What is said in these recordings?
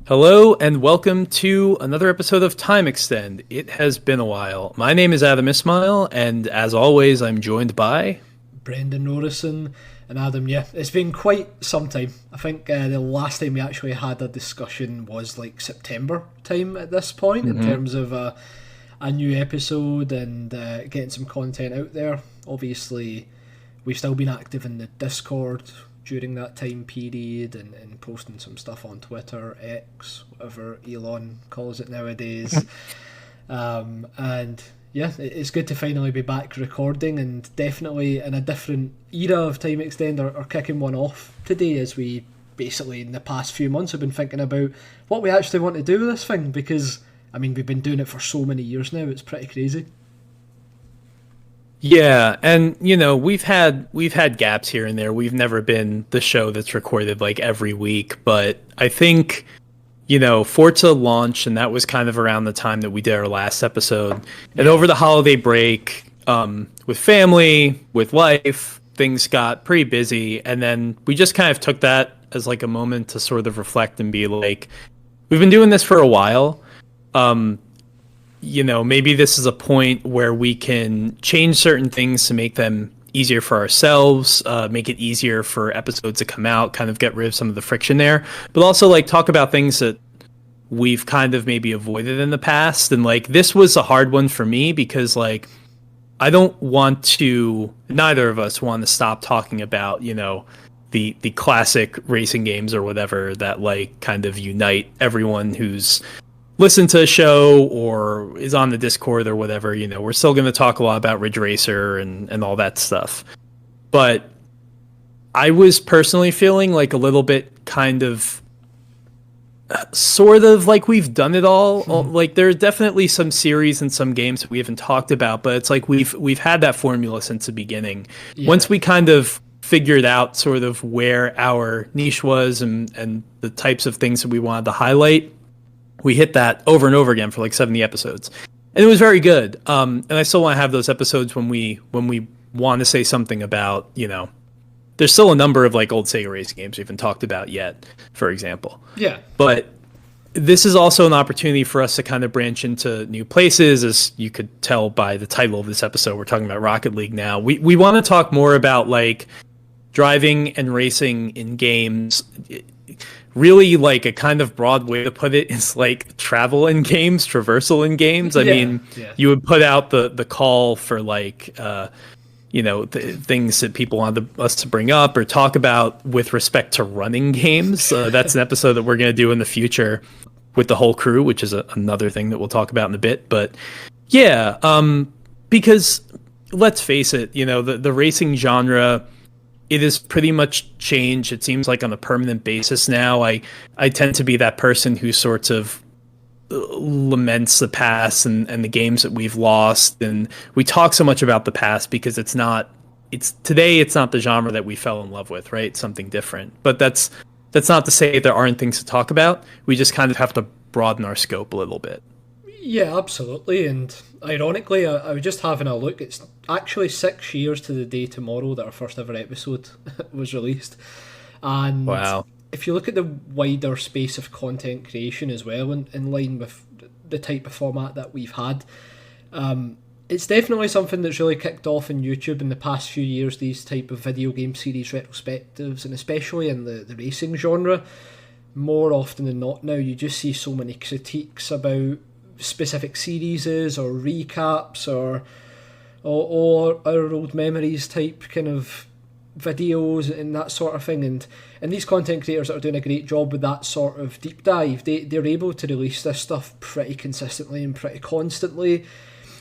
Hello and welcome to another episode of Time Extend. It has been a while. My name is Adam Ismail, and as always, I'm joined by. Brendan Norrison and Adam. Yeah, it's been quite some time. I think the last time we actually had a discussion was like September time at this point in terms of a new episode and getting some content out there. Obviously, we've still been active in the Discord during that time period and posting some stuff on Twitter, X, whatever Elon calls it nowadays. And yeah, it's good to finally be back recording, and definitely in a different era of Time Extend or kicking one off today, as we basically in the past few months have been thinking about what we actually want to do with this thing, because I mean we've been doing it for so many years now, it's pretty crazy. Yeah, and we've had gaps here and there. We've never been the show that's recorded like every week, but I think Forza launched, and that was kind of around the time that we did our last episode. And over the holiday break, with family, with life, things got pretty busy, and then we just kind of took that as like a moment to sort of reflect and be like, we've been doing this for a while. Maybe this is a point where we can change certain things to make them easier for ourselves, make it easier for episodes to come out, kind of get rid of some of the friction there, but also like talk about things that we've kind of maybe avoided in the past. And like this was a hard one for me because like neither of us want to stop talking about, the classic racing games or whatever that like kind of unite everyone who's listen to a show or is on the Discord or whatever. We're still going to talk a lot about Ridge Racer and all that stuff. But I was personally feeling like a little bit kind of sort of like we've done it all. Like there's definitely some series and some games that we haven't talked about, but it's like we've had that formula since the beginning. Yeah. Once we kind of figured out sort of where our niche was and the types of things that we wanted to highlight, we hit that over and over again for like 70 episodes, and it was very good. And I still want to have those episodes when we want to say something about, there's still a number of like old Sega racing games we haven't talked about yet, for example. Yeah. But this is also an opportunity for us to kind of branch into new places. As you could tell by the title of this episode, we're talking about Rocket League now. We want to talk more about like driving and racing in games. Really, like a kind of broad way to put it is like travel in games, traversal in games. I mean, you would put out the call for like, things that people wanted us to bring up or talk about with respect to running games. That's an episode that we're going to do in the future with the whole crew, which is another thing that we'll talk about in a bit. But yeah, because let's face it, the racing genre, it has pretty much changed, it seems like, on a permanent basis now. I tend to be that person who sort of laments the past and the games that we've lost. And we talk so much about the past because today it's not the genre that we fell in love with, right? It's something different. But that's not to say there aren't things to talk about. We just kind of have to broaden our scope a little bit. Yeah, absolutely. And ironically, I was just having a look. It's actually 6 years to the day tomorrow that our first ever episode was released. And wow. If you look at the wider space of content creation as well, in line with the type of format that we've had, it's definitely something that's really kicked off in YouTube in the past few years, these type of video game series retrospectives, and especially in the racing genre. More often than not now, you just see so many critiques about specific series or recaps or our old memories type kind of videos and that sort of thing, and these content creators that are doing a great job with that sort of deep dive, they're able to release this stuff pretty consistently and pretty constantly.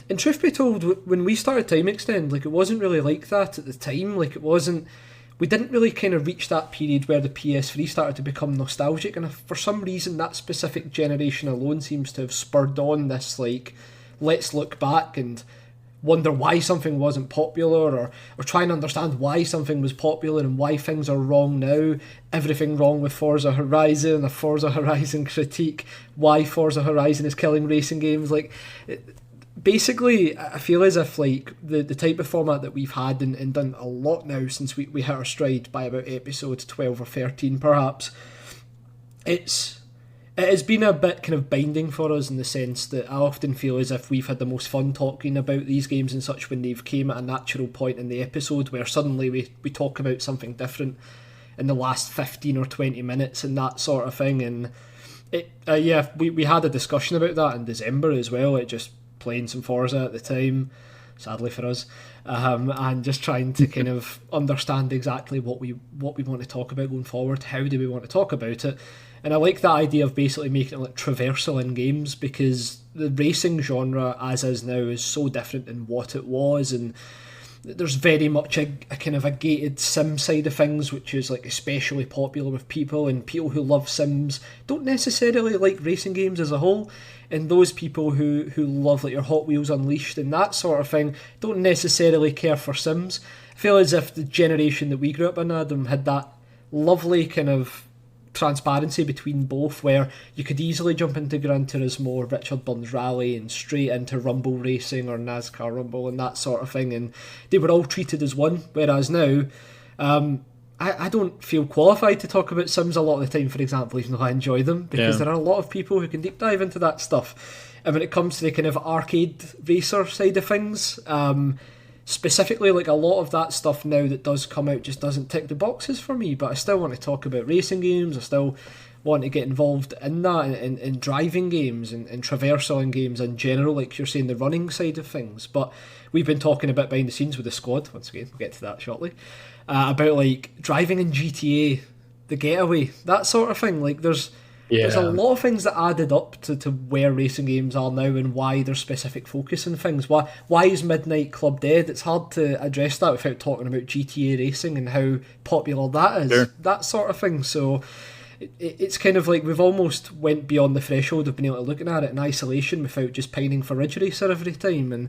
And truth be told, when we started Time Extend, like, it wasn't really like that at the time. Like, we didn't really kind of reach that period where the PS3 started to become nostalgic, and for some reason that specific generation alone seems to have spurred on this, like, let's look back and wonder why something wasn't popular, or try and understand why something was popular and why things are wrong now. Everything wrong with Forza Horizon, a Forza Horizon critique, why Forza Horizon is killing racing games. Like, basically, I feel as if like the type of format that we've had and done a lot now since we hit our stride by about episode 12 or 13 perhaps, it's it has been a bit kind of binding for us in the sense that I often feel as if we've had the most fun talking about these games and such when they've came at a natural point in the episode where suddenly we talk about something different in the last 15 or 20 minutes and that sort of thing. And we had a discussion about that in December as well, it just playing some Forza at the time, sadly for us, and just trying to kind of understand exactly what we want to talk about going forward. How do we want to talk about it? And I like that idea of basically making it like traversal in games, because the racing genre as is now is so different than what it was, and there's very much a kind of a gated sim side of things, which is like especially popular with people, and people who love sims don't necessarily like racing games as a whole, and those people who love like your Hot Wheels Unleashed and that sort of thing don't necessarily care for sims. I feel as if the generation that we grew up in, Adam, had that lovely kind of transparency between both, where you could easily jump into Gran Turismo or Richard Burns Rally and straight into Rumble Racing or NASCAR Rumble and that sort of thing, and they were all treated as one. Whereas now, I don't feel qualified to talk about Sims a lot of the time, for example, even though I enjoy them, because there are a lot of people who can deep dive into that stuff. And when it comes to the kind of arcade racer side of things, specifically, like a lot of that stuff now that does come out just doesn't tick the boxes for me, but I still want to talk about racing games. I still want to get involved in that, in driving games and traversal in games in general, like you're saying, the running side of things. But we've been talking a bit behind the scenes with the squad, once again, we'll get to that shortly, about like driving in GTA, the Getaway, that sort of thing. Like there's a lot of things that added up to where racing games are now and why there's specific focus in things. Why is Midnight Club dead? It's hard to address that without talking about GTA racing and how popular that is, that sort of thing. So it's kind of like we've almost went beyond the threshold of being able to look at it in isolation without just pining for Ridge Racer every time. And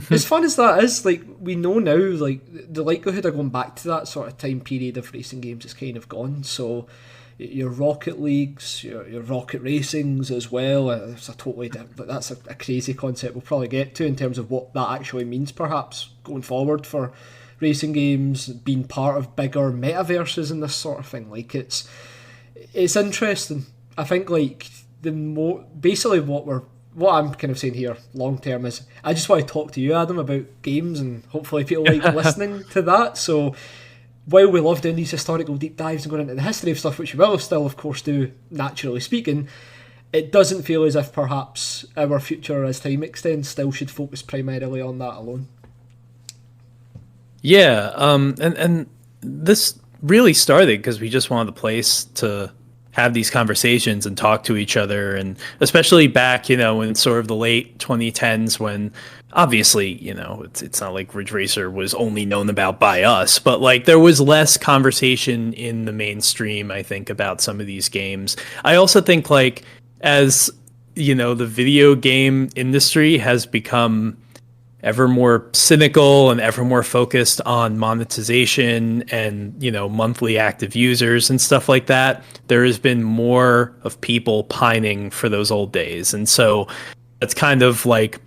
as fun as that is, like we know now, like the likelihood of going back to that sort of time period of racing games is kind of gone. So your Rocket Leagues, your Rocket Racings as well. It's a totally that's a crazy concept we'll probably get to in terms of what that actually means perhaps going forward for racing games, being part of bigger metaverses and this sort of thing. Like it's interesting. I think like basically what I'm kind of saying here long term is I just want to talk to you, Adam, about games, and hopefully people like listening to that. So while we love doing these historical deep dives and going into the history of stuff, which we will still, of course, do, naturally speaking, it doesn't feel as if perhaps our future as time extends still should focus primarily on that alone. Yeah, and this really started because we just wanted a place to have these conversations and talk to each other, and especially back, in sort of the late 2010s when obviously, it's not like Ridge Racer was only known about by us, but like there was less conversation in the mainstream, I think, about some of these games. I also think like as, the video game industry has become ever more cynical and ever more focused on monetization and, monthly active users and stuff like that, there has been more of people pining for those old days. And so that's kind of like,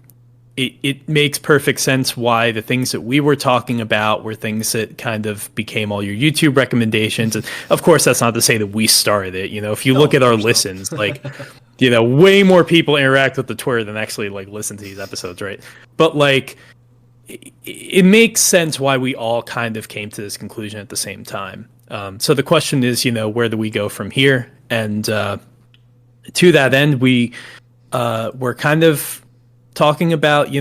it makes perfect sense why the things that we were talking about were things that kind of became all your YouTube recommendations. And of course, that's not to say that we started it. If you look at our listens, like, way more people interact with the Twitter than actually like listen to these episodes, right? But like, it makes sense why we all kind of came to this conclusion at the same time. So the question is, where do we go from here? And to that end, we're kind of talking about,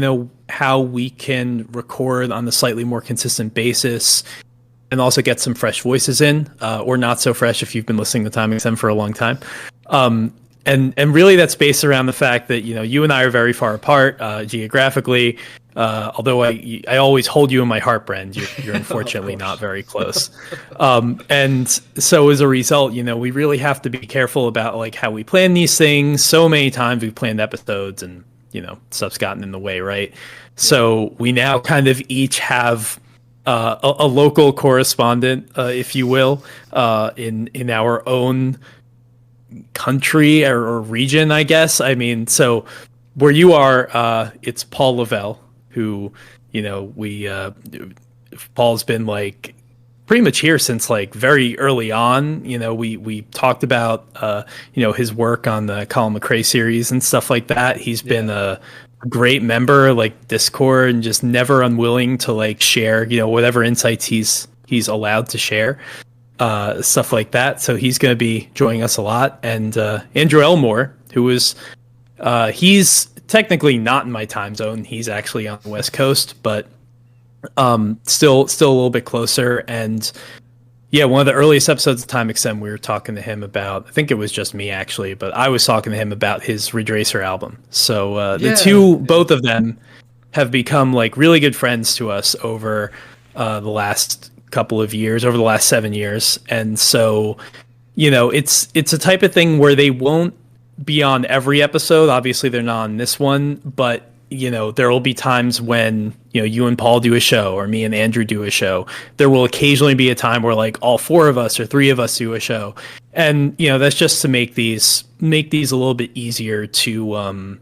how we can record on a slightly more consistent basis and also get some fresh voices in, or not so fresh if you've been listening to Time XM for a long time. And really that's based around the fact that, you and I are very far apart geographically, although I always hold you in my heart, Brent. You're unfortunately not very close. And so as a result, we really have to be careful about like how we plan these things. So many times we've planned episodes and, stuff's gotten in the way, right? So we now kind of each have a local correspondent, if you will, in our own country or region, I guess. I mean, so where you are, it's Paul Lavelle, who, Paul's been like pretty much here since like very early on. You know, we talked about his work on the Colin McRae series and stuff like that. He's been a great member, like Discord, and just never unwilling to like share, whatever insights he's allowed to share, stuff like that. So he's going to be joining us a lot. And Andrew Elmore, who is he's technically not in my time zone. He's actually on the West Coast, but still a little bit closer. And yeah, one of the earliest episodes of Time XM, we were talking to him about, I think it was just me actually, but I was talking to him about his Ridge Racer album. So both of them have become like really good friends to us over the last couple of years, over the last 7 years. And so, it's a type of thing where they won't be on every episode. Obviously they're not on this one, but there will be times when, you and Paul do a show or me and Andrew do a show. There will occasionally be a time where like all four of us or three of us do a show. And, that's just to make these a little bit easier to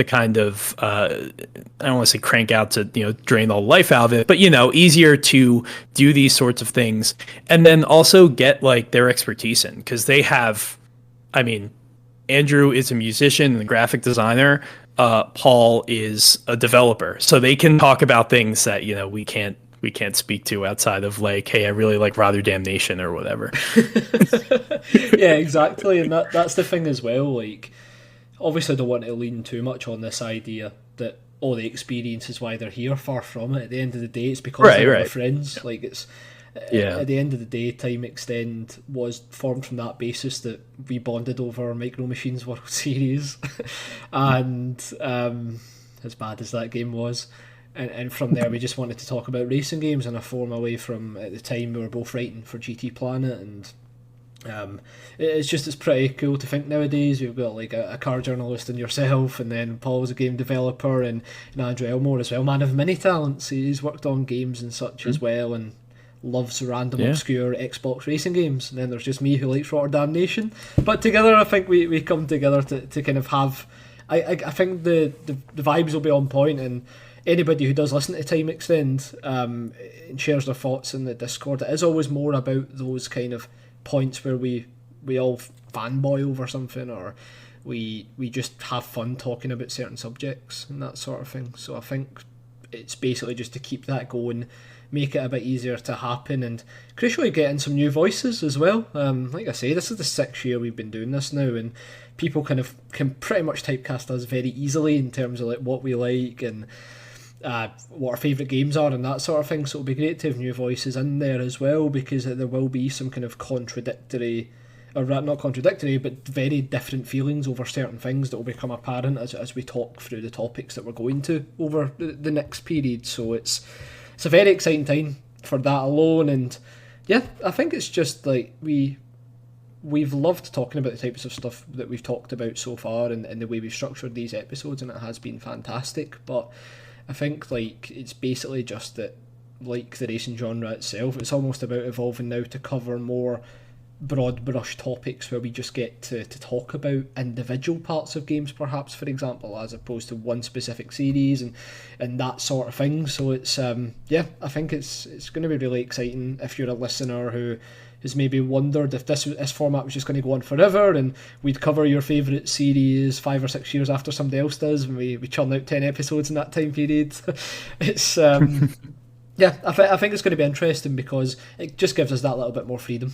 kind of, I don't want to say crank out to, drain all the life out of it, but, easier to do these sorts of things. And then also get like their expertise in, because they have, Andrew is a musician and a graphic designer. Paul is a developer, so they can talk about things that we can't speak to outside of like, hey, I really like Rotterdam Nation or whatever. Yeah, exactly, and that's the thing as well. Like, obviously, I don't want to lean too much on this idea that all the experience is why they're here. Far from it. At the end of the day, it's because they're friends. Yeah. Like it's. Yeah. At the end of the day, Time Extend was formed from that basis that we bonded over Micro Machines World Series, and as bad as that game was, and from there we just wanted to talk about racing games in a form away from, at the time, we were both writing for GT Planet, and it's pretty cool to think nowadays we've got like a car journalist in yourself, and then Paul's a game developer, and Andrew Elmore as well, man of many talents. He's worked on games and such as well, and loves random obscure Xbox racing games. And then there's just me who likes Rotterdam Nation. But together I think we come together to kind of have, I think the vibes will be on point, and anybody who does listen to Time Extend and shares their thoughts in the Discord, it is always more about those kind of points where we all fanboy over something, or we just have fun talking about certain subjects and that sort of thing. So I think it's basically just to keep that going, make it a bit easier to happen, and crucially get in some new voices as well. Like I say, this is the 6th year we've been doing this now, and people can pretty much typecast us very easily in terms of like what we like and what our favourite games are and that sort of thing. So it'll be great to have new voices in there as well, because there will be some kind of contradictory, or not contradictory, but very different feelings over certain things that will become apparent as we talk through the topics that we're going to over the next period. So it's a very exciting time for that alone, and yeah, I think it's just like we've loved talking about the types of stuff that we've talked about so far, and the way we've structured these episodes, and it has been fantastic. But I think like it's basically just that, like the racing genre itself, it's almost about evolving now to cover more broad brush topics where we just get to talk about individual parts of games, perhaps, for example, as opposed to one specific series and that sort of thing. So it's I think it's going to be really exciting if you're a listener who has maybe wondered if this format was just going to go on forever and we'd cover your favourite series 5 or 6 years after somebody else does, and we churn out 10 episodes in that time period. It's I think it's going to be interesting because it just gives us that little bit more freedom.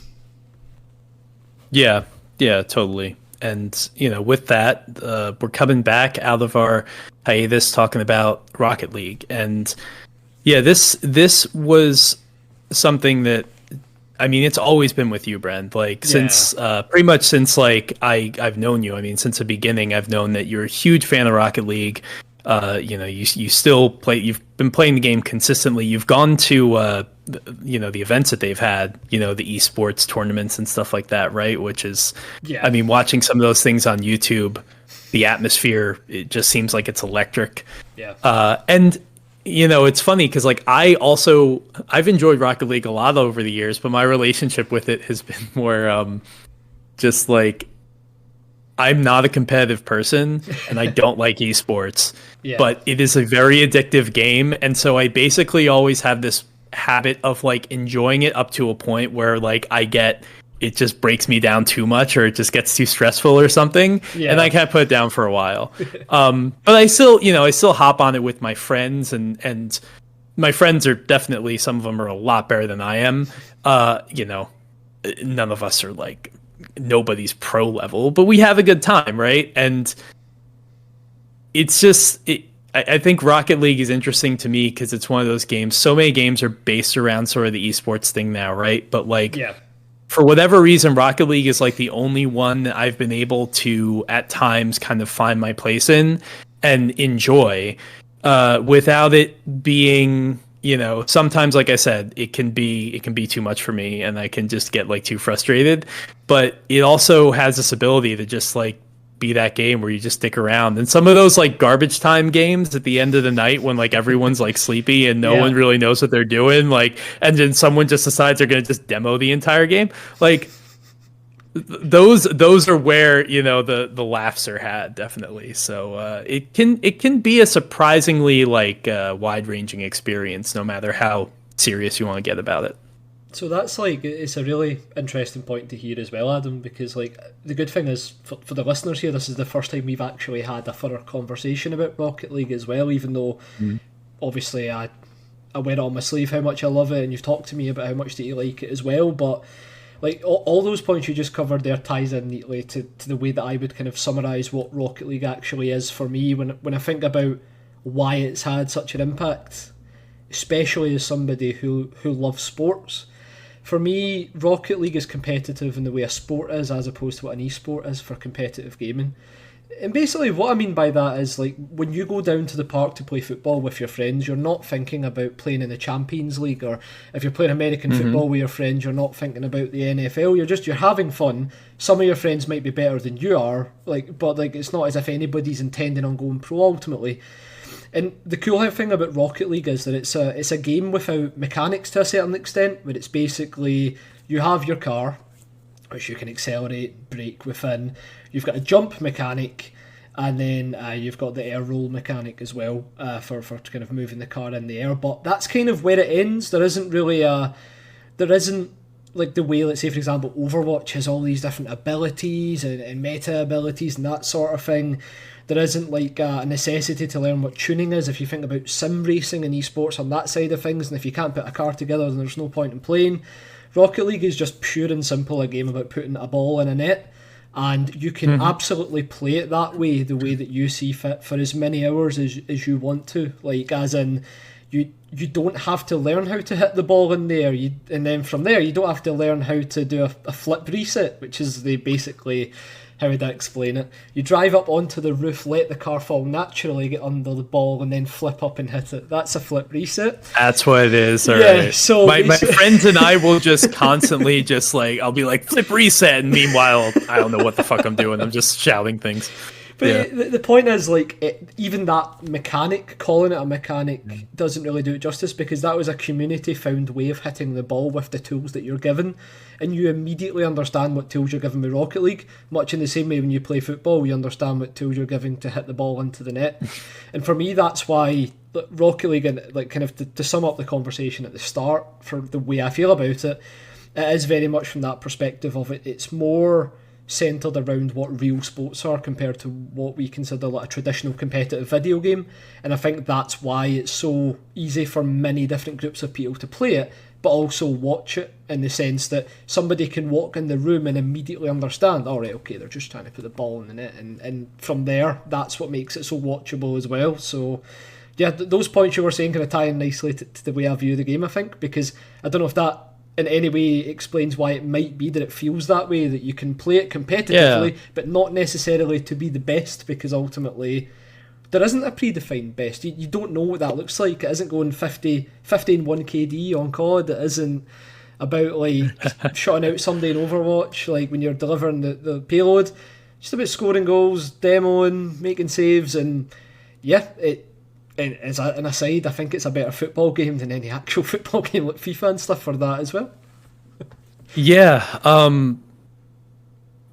Yeah, totally. And, with that, we're coming back out of our hiatus talking about Rocket League. And yeah, this was something that, it's always been with you, Brent. Like since pretty much since like I've known you. Since the beginning, I've known that you're a huge fan of Rocket League. You still play. You've been playing the game consistently. You've gone to the events that they've had, the esports tournaments and stuff like that, right? Which is, watching some of those things on YouTube, the atmosphere, it just seems like it's electric. Yeah. And it's funny because like I've enjoyed Rocket League a lot over the years, but my relationship with it has been more just like, I'm not a competitive person and I don't like esports, but it is a very addictive game. And so I basically always have this habit of like enjoying it up to a point where like it just breaks me down too much, or it just gets too stressful or something, and I can't put it down for a while. But I still hop on it with my friends, and my friends are definitely, some of them are a lot better than I am. None of us are like, nobody's pro level, but we have a good time, right? And it's just I think Rocket League is interesting to me because it's one of those games. So many games are based around sort of the esports thing now, right? But like, for whatever reason, Rocket League is like the only one that I've been able to at times kind of find my place in and enjoy, without it being, sometimes, like I said, it can be too much for me, and I can just get like too frustrated. But it also has this ability to just like be that game where you just stick around. And some of those like garbage time games at the end of the night when like everyone's like sleepy and no one really knows what they're doing, like, and then someone just decides they're going to just demo the entire game, like those are where the laughs are had, definitely. So it can be a surprisingly like wide-ranging experience, no matter how serious you want to get about it. So that's like, it's a really interesting point to hear as well, Adam, because like the good thing is for the listeners here, this is the first time we've actually had a thorough conversation about Rocket League as well, even though obviously I wear it on my sleeve how much I love it, and you've talked to me about how much that you like it as well. But like all those points you just covered there ties in neatly to the way that I would kind of summarise what Rocket League actually is for me when I think about why it's had such an impact, especially as somebody who loves sports. For me, Rocket League is competitive in the way a sport is, as opposed to what an esport is for competitive gaming. And basically what I mean by that is, like, when you go down to the park to play football with your friends, you're not thinking about playing in the Champions League, or if you're playing American football with your friends, you're not thinking about the NFL. You're having fun. Some of your friends might be better than you are, but it's not as if anybody's intending on going pro ultimately. And the cool thing about Rocket League is that it's a game without mechanics to a certain extent, where it's basically, you have your car, which you can accelerate, brake within. You've got a jump mechanic, and then you've got the air roll mechanic as well, for kind of moving the car in the air. But that's kind of where it ends. There isn't like the way, let's say for example, Overwatch has all these different abilities and meta abilities and that sort of thing. There isn't like a necessity to learn what tuning is if you think about sim racing and esports on that side of things, and if you can't put a car together then there's no point in playing. Rocket League is just pure and simple a game about putting a ball in a net, and you can absolutely play it that way, the way that you see fit, for as many hours as you want to. Like, as in, you don't have to learn how to hit the ball in there, and then from there you don't have to learn how to do a flip reset, which is basically, how would I explain it? You drive up onto the roof, let the car fall naturally, get under the ball, and then flip up and hit it. That's a flip reset. That's what it is. All yeah, right. So my friends and I will just constantly just like, I'll be like, flip reset, and meanwhile, I don't know what the fuck I'm doing. I'm just shouting things. But the point is, like, even that mechanic, calling it a mechanic, doesn't really do it justice, because that was a community-found way of hitting the ball with the tools that you're given, and you immediately understand what tools you're given with Rocket League, much in the same way when you play football, you understand what tools you're given to hit the ball into the net. And for me, that's why Rocket League, and like kind of to sum up the conversation at the start, for the way I feel about it, it is very much from that perspective of it. It's more centred around what real sports are compared to what we consider like a traditional competitive video game, and I think that's why it's so easy for many different groups of people to play it, but also watch it, in the sense that somebody can walk in the room and immediately understand, alright, okay, they're just trying to put the ball in the net, and from there, that's what makes it so watchable as well. So yeah, those points you were saying kind of tie in nicely to the way I view the game, I think, because I don't know if that in any way explains why it might be that it feels that way, that you can play it competitively, but not necessarily to be the best, because ultimately there isn't a predefined best. You don't know what that looks like. It isn't going 15 1 KD on COD. It isn't about like shutting out somebody in Overwatch, like when you're delivering the payload. It's just about scoring goals, demoing, making saves, and yeah, and as an aside, I think it's a better football game than any actual football game like FIFA and stuff for that as well. Yeah.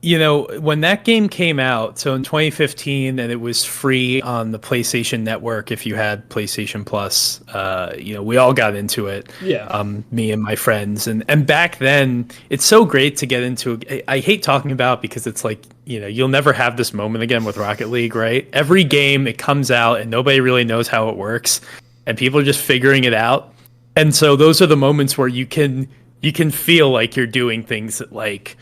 you know, when that game came out, so in 2015, and it was free on the PlayStation Network if you had PlayStation Plus, you know, we all got into it. Yeah. Me and my friends. And back then, it's so great to get into. I hate talking about because it's like, you know, you'll never have this moment again with Rocket League, right? Every game, it comes out and nobody really knows how it works. And people are just figuring it out. And so those are the moments where you can feel like you're doing things that like,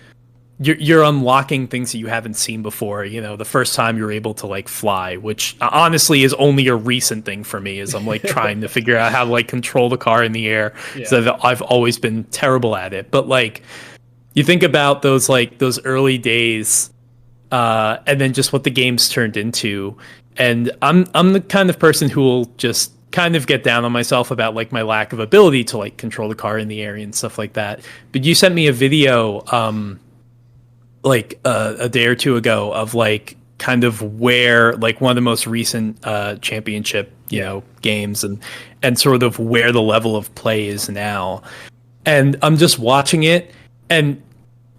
you're unlocking things that you haven't seen before. You know, the first time you're able to like fly, which honestly is only a recent thing for me, is I'm like trying to figure out how to like control the car in the air. Yeah. So I've always been terrible at it. But like, you think about those early days, and then just what the game's turned into. And I'm the kind of person who will just kind of get down on myself about like my lack of ability to like control the car in the air and stuff like that. But you sent me a video, like a day or two ago of like kind of where like one of the most recent championship, you know, games and sort of where the level of play is now. And I'm just watching it, and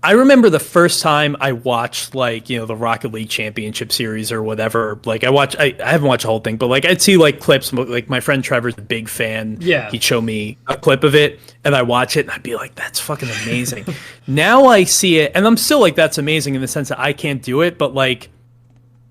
I remember the first time I watched like, you know, the Rocket League Championship Series or whatever. Like I haven't watched the whole thing, but like I'd see like clips. Like my friend Trevor's a big fan. Yeah. He'd show me a clip of it and I watch it and I'd be like, that's fucking amazing. Now I see it and I'm still like, that's amazing in the sense that I can't do it, but like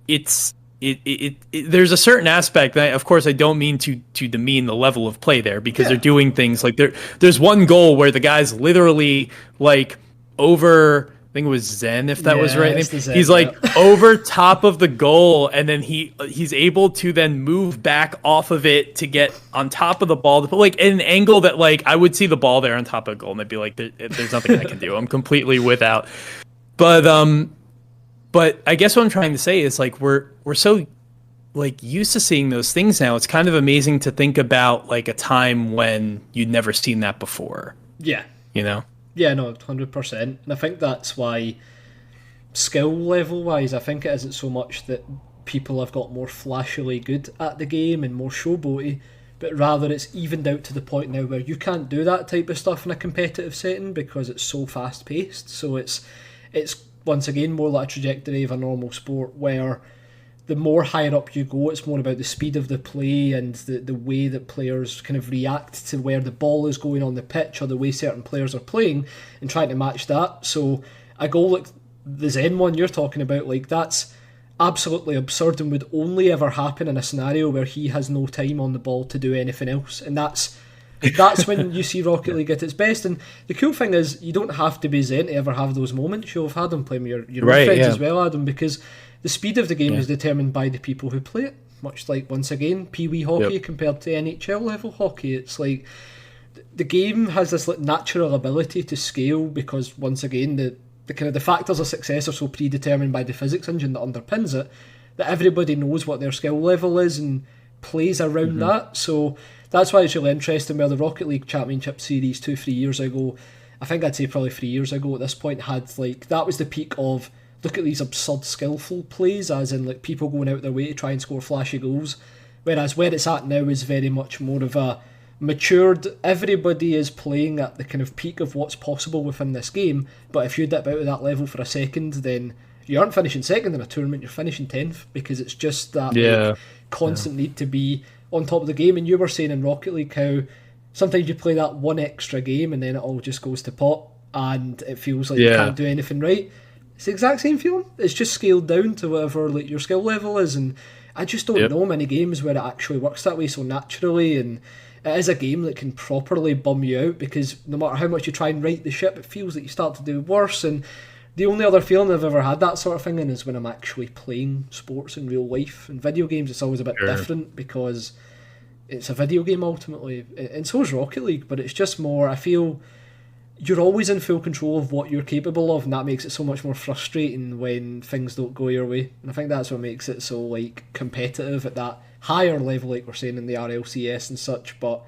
it's there's a certain aspect that, of course, I don't mean to demean the level of play there, because they're doing things like there's one goal where the guy's literally like over, I think it was Zen, if that was right. Zen, he's like over top of the goal, and then he's able to then move back off of it to get on top of the ball, to put like an angle that like I would see the ball there on top of the goal and I'd be like, there's nothing I can do. I'm completely without. But I guess what I'm trying to say is like we're so like used to seeing those things now. It's kind of amazing to think about like a time when you'd never seen that before. Yeah. You know? Yeah, no, 100%. And I think that's why, skill level wise, I think it isn't so much that people have got more flashily good at the game and more showboaty, but rather it's evened out to the point now where you can't do that type of stuff in a competitive setting because it's so fast paced. So it's once again more like a trajectory of a normal sport where the more higher up you go, it's more about the speed of the play and the way that players kind of react to where the ball is going on the pitch or the way certain players are playing and trying to match that. So a goal like the Zen one you're talking about, like that's absolutely absurd and would only ever happen in a scenario where he has no time on the ball to do anything else. And that's when you see Rocket League at its best. And the cool thing is you don't have to be Zen to ever have those moments. You'll have had them playing with your right, friends yeah. as well, Adam, because the speed of the game is determined by the people who play it. Much like, once again, Pee-wee hockey compared to NHL level hockey. It's like the game has this like natural ability to scale because, once again, the kind of the factors of success are so predetermined by the physics engine that underpins it, that everybody knows what their skill level is and plays around that. So that's why it's really interesting where the Rocket League Championship Series 2-3 years ago, I think I'd say probably 3 years ago at this point, had like, that was the peak of look at these absurd skillful plays, as in like people going out their way to try and score flashy goals. Whereas where it's at now is very much more of a matured, everybody is playing at the kind of peak of what's possible within this game, but if you dip out of that level for a second, then you aren't finishing second in a tournament, you're finishing 10th, because it's just that like, constant need to be on top of the game. And you were saying in Rocket League how sometimes you play that one extra game and then it all just goes to pot and it feels like you can't do anything right. It's the exact same feeling. It's just scaled down to whatever like your skill level is, and I just don't know many games where it actually works that way so naturally. And it is a game that can properly bum you out because no matter how much you try and right the ship, it feels like you start to do worse. And the only other feeling I've ever had that sort of thing in is when I'm actually playing sports in real life. In video games, it's always a bit different because it's a video game ultimately, and so is Rocket League. But it's just more, I feel, you're always in full control of what you're capable of, and that makes it so much more frustrating when things don't go your way. And I think that's what makes it so like competitive at that higher level, like we're saying in the RLCS and such. But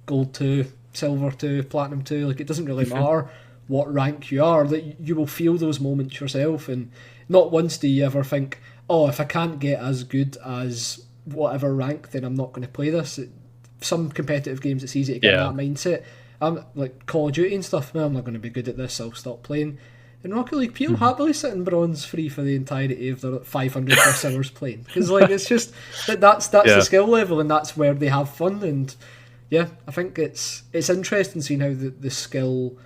gold 2, silver 2, platinum 2, like it doesn't really matter what rank you are, that you will feel those moments yourself. And not once do you ever think, oh, if I can't get as good as whatever rank, then I'm not going to play this. Some competitive games, it's easy to get that mindset. I'm like Call of Duty and stuff, man, I'm not going to be good at this, I'll stop playing. in Rocket League, people happily sit in bronze free for the entirety of their 500 plus hours playing, because like it's just that's the skill level, and that's where they have fun. And yeah, I think it's interesting seeing how the skill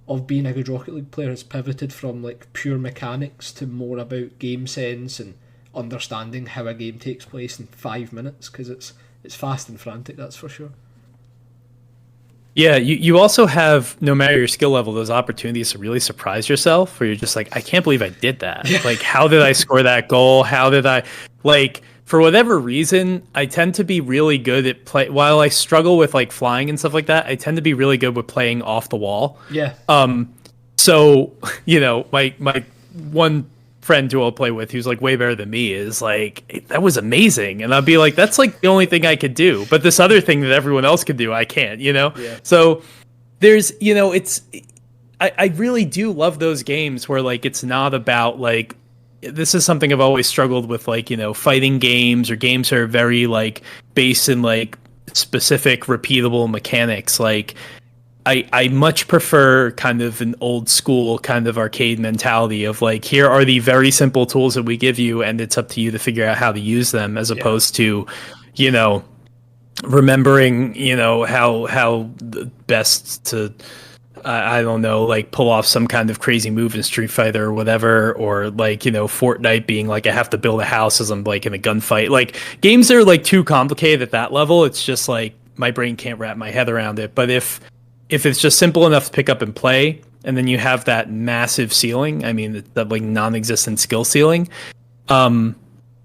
of being a good Rocket League player has pivoted from like pure mechanics to more about game sense and understanding how a game takes place in 5 minutes, because it's fast and frantic, that's for sure. Yeah, you also have, no matter your skill level, those opportunities to really surprise yourself, where you're just like, I can't believe I did that. Yeah. Like, how did I score that goal? How did I, like, for whatever reason, I tend to be really good at while I struggle with like flying and stuff like that, I tend to be really good with playing off the wall. Yeah. So, you know, my one friend who I'll play with who's like way better than me is like, that was amazing, and I'd be like, that's like the only thing I could do, but this other thing that everyone else could do I can't, you know. Yeah. So there's, you know, I really do love those games where like it's not about like, this is something I've always struggled with, like, you know, fighting games or games that are very like based in like specific repeatable mechanics. Like I much prefer kind of an old school kind of arcade mentality of like, here are the very simple tools that we give you, and it's up to you to figure out how to use them, as opposed to, you know, remembering, you know, how the best to, I don't know, like pull off some kind of crazy move in Street Fighter or whatever, or like, you know, Fortnite being like, I have to build a house as I'm like in a gunfight. Like games that are like too complicated at that level, it's just like my brain can't wrap my head around it. But if it's just simple enough to pick up and play, and then you have that massive ceiling, I mean, that like non-existent skill ceiling, and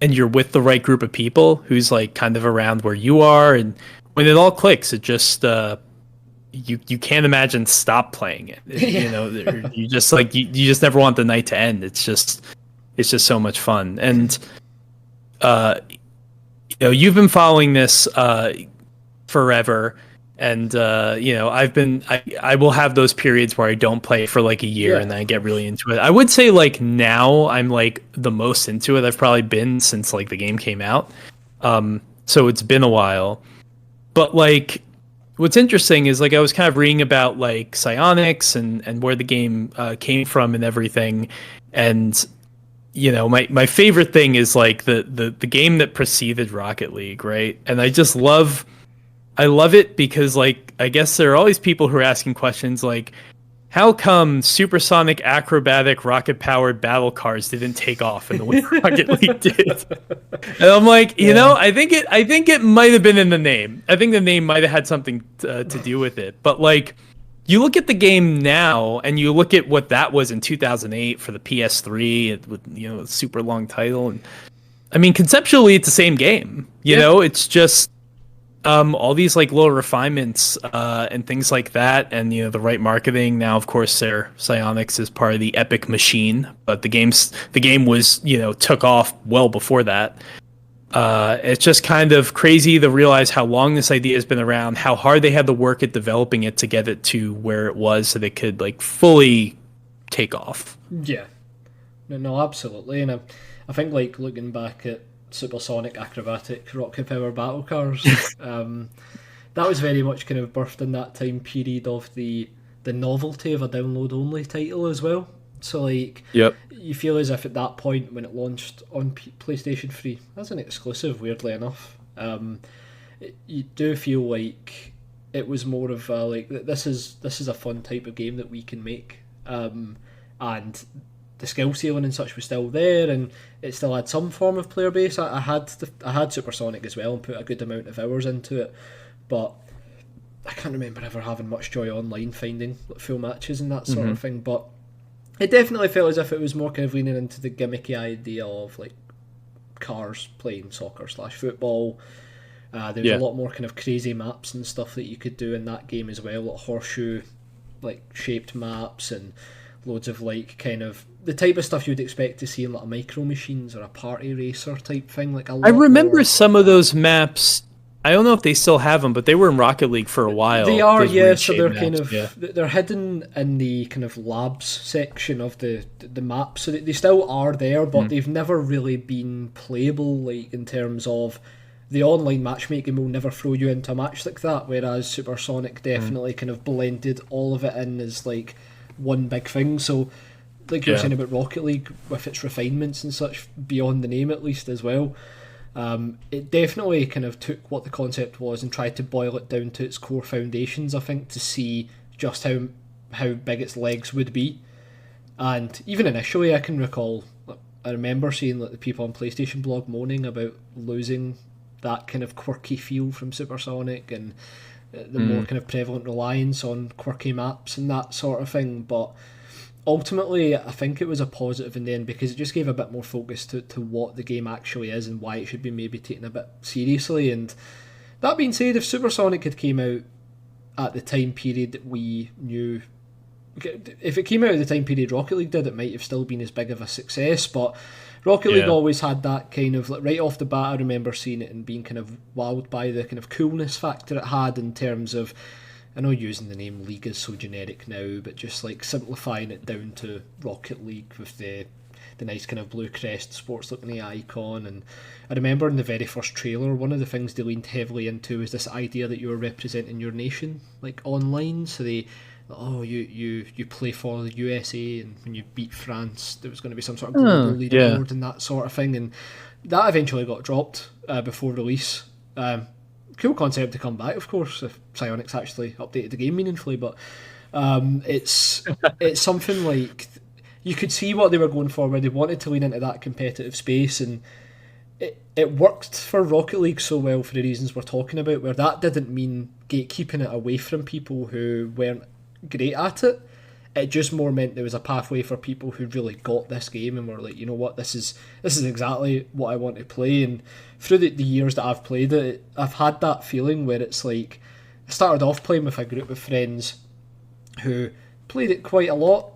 you're with the right group of people who's like kind of around where you are, and when it all clicks, it just you can't imagine stop playing it. You know, you just like you just never want the night to end. It's just so much fun. And you know, you've been following this forever. And you know, I will have those periods where I don't play for like a year, and then I get really into it. I would say like now I'm like the most into it I've probably been since like the game came out. So it's been a while. But like, what's interesting is like I was kind of reading about like Psyonix and where the game came from and everything. And you know, my favorite thing is like the game that preceded Rocket League, right? And I love it because, like, I guess there are all these people who are asking questions like, how come supersonic, acrobatic, rocket-powered battle cars didn't take off in the way Rocket League did? And I'm like, you know, I think it might have been in the name. I think the name might have had something to do with it. But, like, you look at the game now, and you look at what that was in 2008 for the PS3 with, you know, a super long title. And I mean, conceptually, it's the same game. You know, it's just all these like little refinements and things like that, and you know, the right marketing. Now, of course, Psyonix is part of the Epic machine, but the game was, you know, took off well before that. It's just kind of crazy to realize how long this idea has been around, how hard they had to work at developing it to get it to where it was, so they could like fully take off. Yeah, no, absolutely. And I think like looking back at supersonic, acrobatic, rocket power battle cars, that was very much kind of birthed in that time period of the novelty of a download only title as well. So like, you feel as if at that point when it launched on PlayStation 3 as an exclusive, weirdly enough, you do feel like it was more of a, like, this is a fun type of game that we can make, and the skill ceiling and such was still there, and it still had some form of player base. I had Supersonic as well and put a good amount of hours into it, but I can't remember ever having much joy online finding full matches and that sort of thing. But it definitely felt as if it was more kind of leaning into the gimmicky idea of like cars playing soccer / football. There was a lot more kind of crazy maps and stuff that you could do in that game as well, like horseshoe like shaped maps and loads of like kind of the type of stuff you'd expect to see in like a Micro Machines or a Party Racer type thing. Like I remember some of those maps. I don't know if they still have them, but they were in Rocket League for a while. They are, yeah. So they're kind of they're hidden in the kind of labs section of the map. So they still are there, but they've never really been playable. Like in terms of the online matchmaking will never throw you into a match like that. Whereas Supersonic definitely kind of blended all of it in as like one big thing. So like you were saying about Rocket League, with its refinements and such, beyond the name at least as well, it definitely kind of took what the concept was and tried to boil it down to its core foundations, I think, to see just how big its legs would be. And even initially, I can recall, I remember seeing like the people on PlayStation blog moaning about losing that kind of quirky feel from Supersonic and the more kind of prevalent reliance on quirky maps and that sort of thing. But ultimately, I think it was a positive in the end, because it just gave a bit more focus to what the game actually is and why it should be maybe taken a bit seriously. And that being said, if Supersonic had came out at the time period that we knew, if it came out at the time period Rocket League did, it might have still been as big of a success. But Rocket League always had that kind of, like, right off the bat, I remember seeing it and being kind of wowed by the kind of coolness factor it had, in terms of, I know using the name League is so generic now, but just like simplifying it down to Rocket League with the nice kind of blue crest sports looking icon. And I remember in the very first trailer, one of the things they leaned heavily into was this idea that you were representing your nation, like online. So you play for the USA, and when you beat France, there was going to be some sort of global leaderboard and that sort of thing. And that eventually got dropped before release. Cool concept to come back, of course, if Psyonix actually updated the game meaningfully. But it's something like, you could see what they were going for, where they wanted to lean into that competitive space, and it worked for Rocket League so well for the reasons we're talking about, where that didn't mean gatekeeping it away from people who weren't great at it. It just more meant there was a pathway for people who really got this game and were like, you know what, this is exactly what I want to play. And through the years that I've played it, I've had that feeling where it's like, I started off playing with a group of friends who played it quite a lot,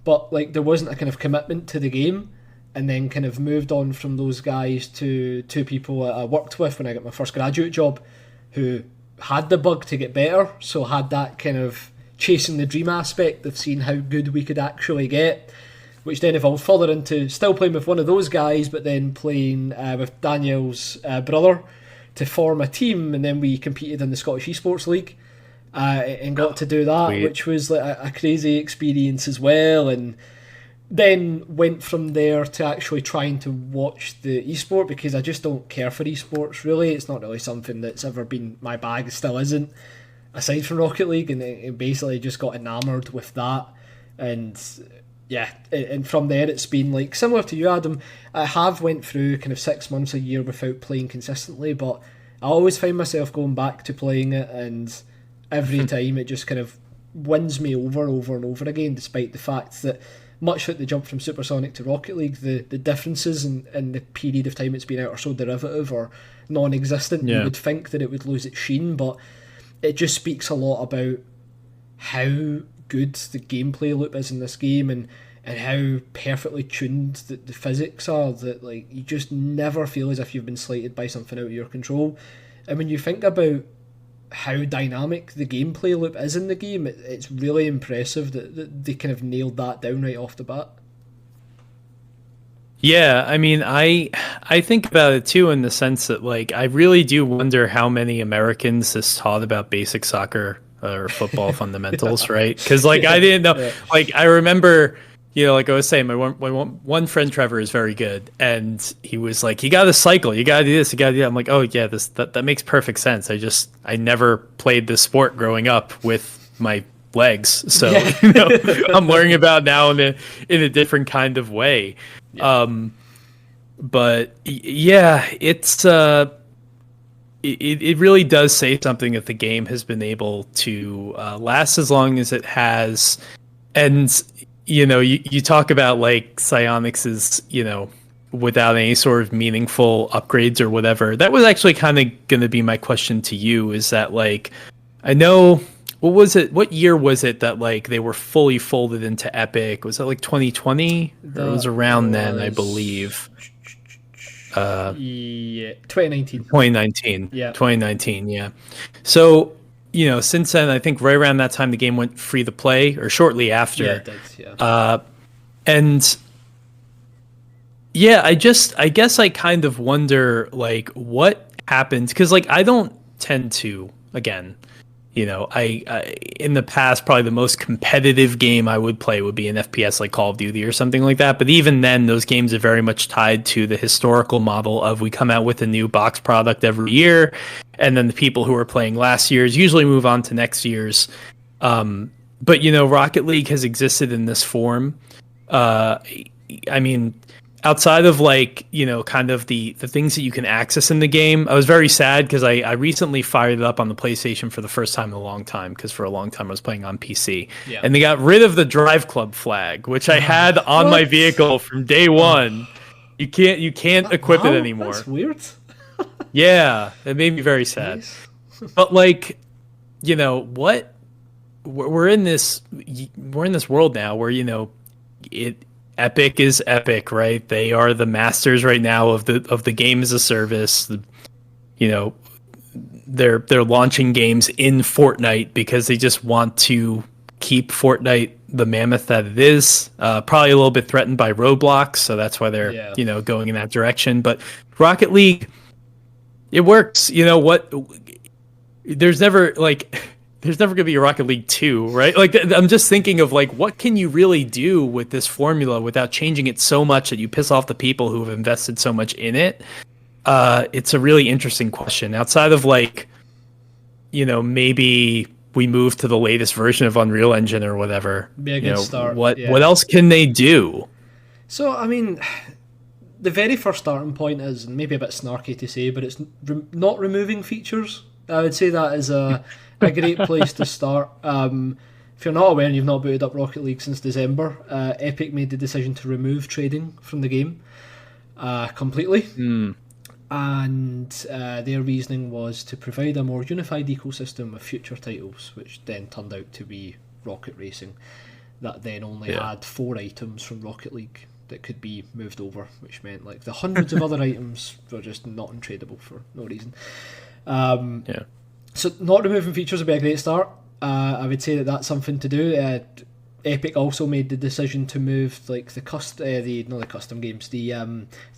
but like there wasn't a kind of commitment to the game, and then kind of moved on from those guys to two people I worked with when I got my first graduate job, who had the bug to get better, so had that kind of chasing the dream aspect of seeing how good we could actually get, which then evolved further into still playing with one of those guys, but then playing with Daniel's brother to form a team, and then we competed in the Scottish Esports League and got to do that, which was like a crazy experience as well. And then went from there to actually trying to watch the esport, because I just don't care for esports really. It's not really something that's ever been my bag, it still isn't, aside from Rocket League, and it basically just got enamoured with that. And yeah, and from there it's been like similar to you, Adam. I have went through kind of 6 months, a year without playing consistently, but I always find myself going back to playing it, and every time it just kind of wins me over and over again, despite the fact that, much like the jump from Supersonic to Rocket League, the differences in the period of time it's been out are so derivative or non-existent. You would think that it would lose its sheen, but it just speaks a lot about how good the gameplay loop is in this game, and how perfectly tuned the physics are, that like you just never feel as if you've been slighted by something out of your control. And when you think about how dynamic the gameplay loop is in the game, it's really impressive that they kind of nailed that down right off the bat. Yeah, I mean, I think about it too, in the sense that, like, I really do wonder how many Americans this taught about basic soccer or football fundamentals, right? Because like I didn't know, like I remember, you know, like I was saying, my one friend Trevor is very good, and he was like, "You got to cycle, you got to do this, you got to do that." I'm like, "Oh yeah, that makes perfect sense." I never played this sport growing up with my legs, so you know, I'm learning about now in a different kind of way. But yeah, it's it really does say something that the game has been able to last as long as it has. And you know, you talk about like Psyonix's, you know, without any sort of meaningful upgrades or whatever. That was actually kind of going to be my question to you, is that, like, I know, what year was it that like they were fully folded into Epic? Was that like 2020? It was around then, I believe. Yeah, 2019. 2019. Yeah. 2019, yeah. So, you know, since then, I think right around that time the game went free to play, or shortly after. Yeah, it did, yeah. And yeah, I guess I kind of wonder, like, what happened, because like I don't tend to, again, I in the past, probably the most competitive game I would play would be an FPS like Call of Duty or something like that. But even then, those games are very much tied to the historical model of we come out with a new box product every year, and then the people who are playing last year's usually move on to next year's. But Rocket League has existed in this form. I mean, outside of kind of the things that you can access in the game, I was very sad because I recently fired it up on the PlayStation for the first time in a long time, because for a long time I was playing on PC. Yeah. And they got rid of the Drive Club flag, which I had on my vehicle from day one. You can't equip it anymore. That's weird. Yeah, it made me very sad. Nice. But what? We're in this world now where Epic is Epic, right? They are the masters right now of the game as a service. They're launching games in Fortnite because they just want to keep Fortnite the mammoth that it is. Probably a little bit threatened by Roblox, so that's why they're going in that direction. But Rocket League, it works. You know what? There's never going to be a Rocket League 2, right? I'm just thinking of what can you really do with this formula without changing it so much that you piss off the people who have invested so much in it. It's a really interesting question. Outside of maybe we move to the latest version of Unreal Engine or whatever. Be a good start. What else can they do? So, I mean, the very first starting point is maybe a bit snarky to say, but it's not removing features. I would say that is a great place to start. If you're not aware and you've not booted up Rocket League since December, Epic made the decision to remove trading from the game completely. And their reasoning was to provide a more unified ecosystem of future titles, which then turned out to be Rocket Racing, that then only had 4 items from Rocket League that could be moved over, which meant the hundreds of other items were just not untradeable for no reason. So not removing features would be a great start. I would say that's something to do. Epic also made the decision to move the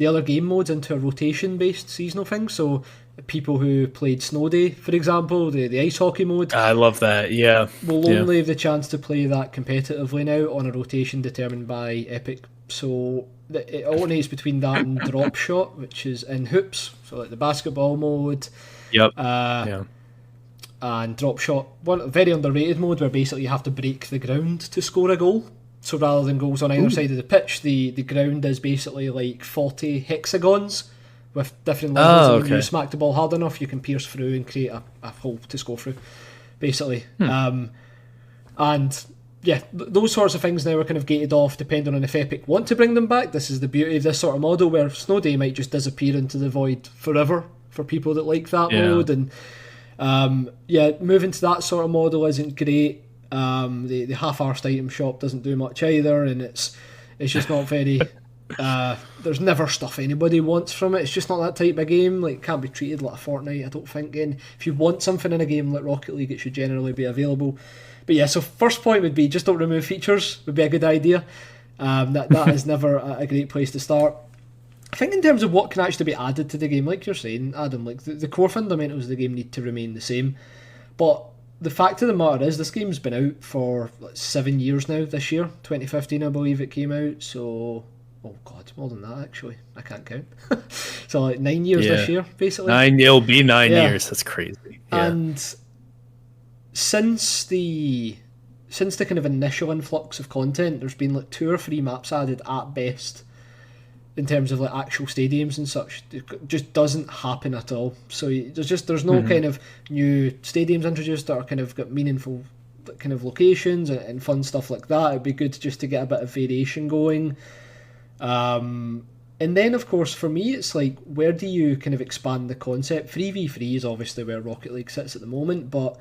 other game modes into a rotation based seasonal thing. So people who played Snow Day, for example, the ice hockey mode, I love that. Yeah, will only have the chance to play that competitively now on a rotation determined by Epic. So it alternates between that and Drop Shot, which is in hoops, so the basketball mode. Yep. And Drop Shot, one very underrated mode where basically you have to break the ground to score a goal. So rather than goals on either side of the pitch, the ground is basically 40 hexagons with different levels. And when you smack the ball hard enough, you can pierce through and create a hole to score through, basically. And yeah, those sorts of things now are kind of gated off depending on if Epic want to bring them back. This is the beauty of this sort of model, where Snow Day might just disappear into the void forever for people that like that mode. And moving to that sort of model isn't great. The half-arsed item shop doesn't do much either, and it's just not very. There's never stuff anybody wants from it. It's just not that type of game. It can't be treated like a Fortnite, I don't think. And if you want something in a game like Rocket League, it should generally be available. But yeah, so first point would be just don't remove features. Would be a good idea. That is never a great place to start. I think in terms of what can actually be added to the game, like you're saying, Adam, the core fundamentals of the game need to remain the same. But the fact of the matter is, this game's been out for 7 years now. This year, 2015, I believe it came out. So, oh god, more than that actually. I can't count. So 9 years this year, basically. It'll be 9 years. That's crazy. Yeah. And since the kind of initial influx of content, there's been 2 or 3 maps added at best. In terms of actual stadiums and such, it just doesn't happen at all. So there's no kind of new stadiums introduced that are kind of got meaningful kind of locations and fun stuff like that. It'd be good just to get a bit of variation going. And then of course for me it's where do you kind of expand the concept? 3v3 is obviously where Rocket League sits at the moment, but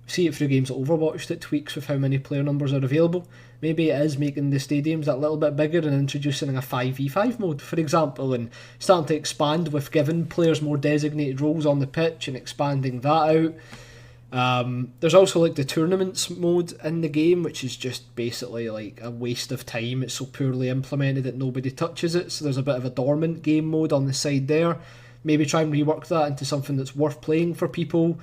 see it through games like Overwatch that tweaks with how many player numbers are available. Maybe it is making the stadiums that little bit bigger and introducing a 5v5 mode, for example, and starting to expand with giving players more designated roles on the pitch and expanding that out. There's also the tournaments mode in the game, which is just basically a waste of time. It's so poorly implemented that nobody touches it, so there's a bit of a dormant game mode on the side there. Maybe try and rework that into something that's worth playing for people.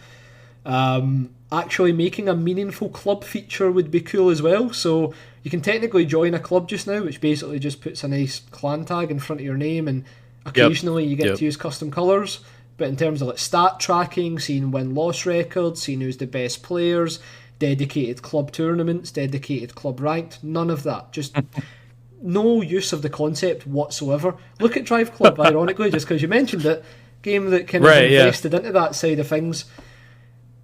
Actually making a meaningful club feature would be cool as well. So you can technically join a club just now, which basically just puts a nice clan tag in front of your name, and occasionally you get to use custom colours. But in terms of like stat tracking, seeing win-loss records, seeing who's the best players, dedicated club tournaments, dedicated club ranked, none of that. Just no use of the concept whatsoever. Look at Drive Club, ironically, just because you mentioned it. Game that kind of invested into that side of things.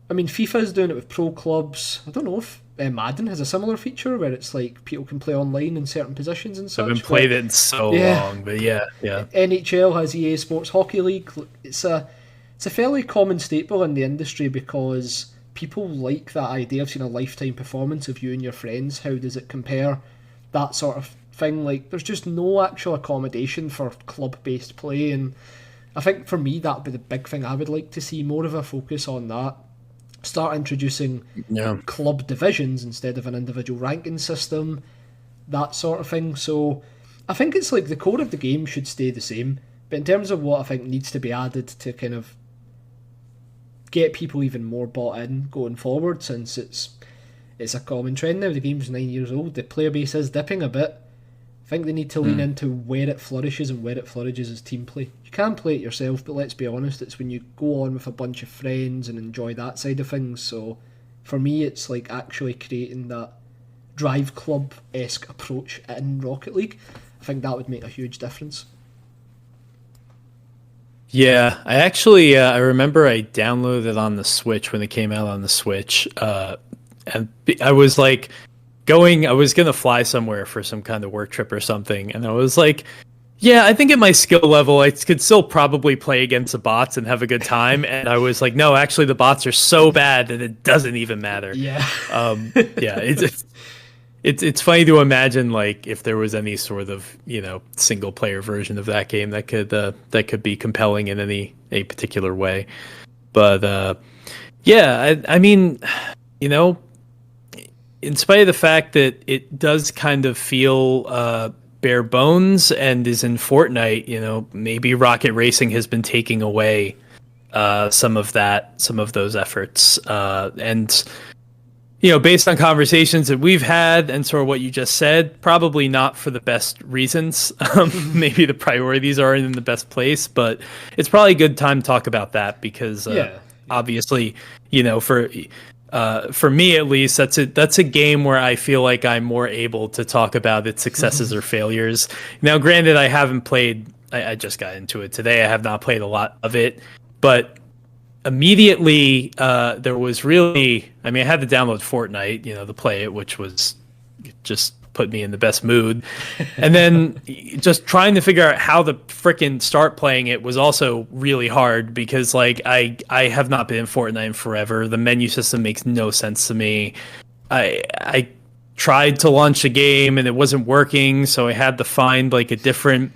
I mean, FIFA's doing it with pro clubs. I don't know if Madden has a similar feature where it's like people can play online in certain positions and such. I haven't played it in so long, but yeah. NHL has EA Sports Hockey League. It's a fairly common staple in the industry because people like that idea of seeing a lifetime performance of you and your friends. How does it compare? That sort of thing. Like, there's just no actual accommodation for club-based play, and I think for me that would be the big thing I would like to see, more of a focus on that. Start introducing club divisions instead of an individual ranking system, that sort of thing. So I think it's like the core of the game should stay the same, but in terms of what I think needs to be added to kind of get people even more bought in going forward, since it's a common trend now, the game's 9 years old, the player base is dipping a bit. I think they need to lean into where it flourishes, and where it flourishes is team play. You can play it yourself, but let's be honest, it's when you go on with a bunch of friends and enjoy that side of things. So for me, it's like actually creating that Drive Club-esque approach in Rocket League. I think that would make a huge difference. Yeah, I actually, I remember I downloaded it on the Switch when it came out on the Switch, and I was like, I was going to fly somewhere for some kind of work trip or something, and I was like, yeah, I think at my skill level, I could still probably play against the bots and have a good time, and I was like, no, actually, the bots are so bad that it doesn't even matter. Yeah. Yeah, it's funny to imagine, like, if there was any sort of, single player version of that game that could be compelling in a particular way. But yeah, I mean, in spite of the fact that it does kind of feel bare bones and is in Fortnite, maybe Rocket Racing has been taking away some of those efforts, and based on conversations that we've had and sort of what you just said, probably not for the best reasons. Maybe the priorities aren't in the best place, but it's probably a good time to talk about that because obviously, for me at least, that's a game where I feel like I'm more able to talk about its successes or failures. Now, granted, I haven't played. I just got into it today. I have not played a lot of it, but immediately there was really. I mean, I had to download Fortnite, to play it, which was just put me in the best mood. And then just trying to figure out how to frickin' start playing it was also really hard because like I have not been in Fortnite in forever. The menu system makes no sense to me. I tried to launch a game and it wasn't working, so I had to find like a different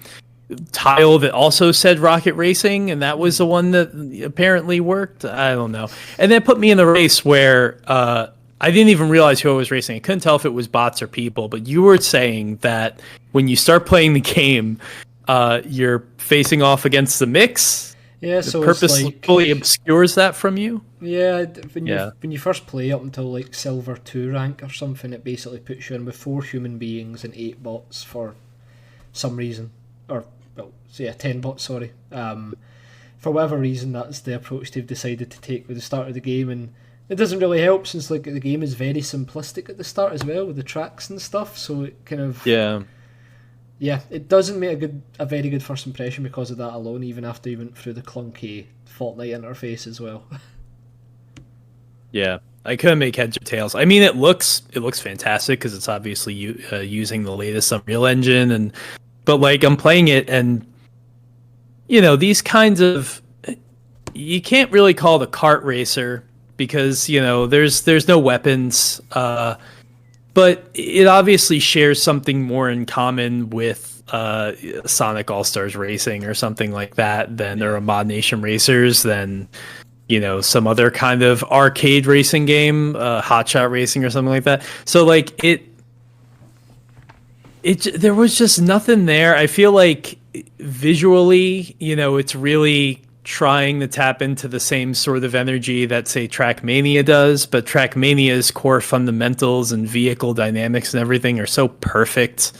tile that also said Rocket Racing, and that was the one that apparently worked. I don't know. And that put me in the race where I didn't even realize who I was racing. I couldn't tell if it was bots or people, but you were saying that when you start playing the game, you're facing off against the mix. Yeah, so purposefully obscures that from you. Yeah, when you first play up until like Silver 2 rank or something, it basically puts you in with 4 human beings and 8 bots for some reason, or 10 bots. Sorry, for whatever reason, that's the approach they've decided to take with the start of the game, and it doesn't really help since like the game is very simplistic at the start as well with the tracks and stuff. So it kind of it doesn't make a very good first impression because of that alone. Even after you went through the clunky Fortnite interface as well. Yeah, I couldn't make heads or tails. I mean, it looks fantastic because it's obviously using the latest Unreal Engine, but like I'm playing it and these kinds of, you can't really call it a kart racer because there's no weapons, but it obviously shares something more in common with Sonic All-Stars Racing or something like that than or Mod Nation Racers than some other kind of arcade racing game, Hot Shot Racing or something like that. So like there was just nothing there. I feel like visually, it's really trying to tap into the same sort of energy that, say, Trackmania does, but Trackmania's core fundamentals and vehicle dynamics and everything are so perfect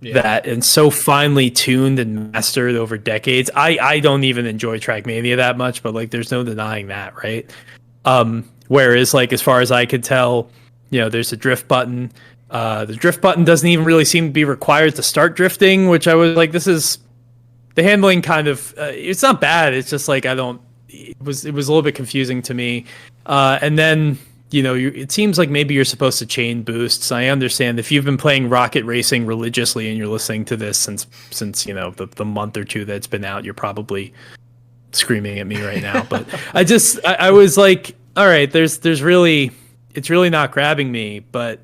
that and so finely tuned and mastered over decades. I don't even enjoy Trackmania that much, but like there's no denying that, right? Whereas like as far as I could tell, there's a drift button. The drift button doesn't even really seem to be required to start drifting, which I was like, this is the handling kind of it's not bad. It's just like it was a little bit confusing to me. And then it seems like maybe you're supposed to chain boosts. I understand if you've been playing Rocket Racing religiously and you're listening to this since the month or two that it's been out, you're probably screaming at me right now. But I was like, all right, it's really not grabbing me. But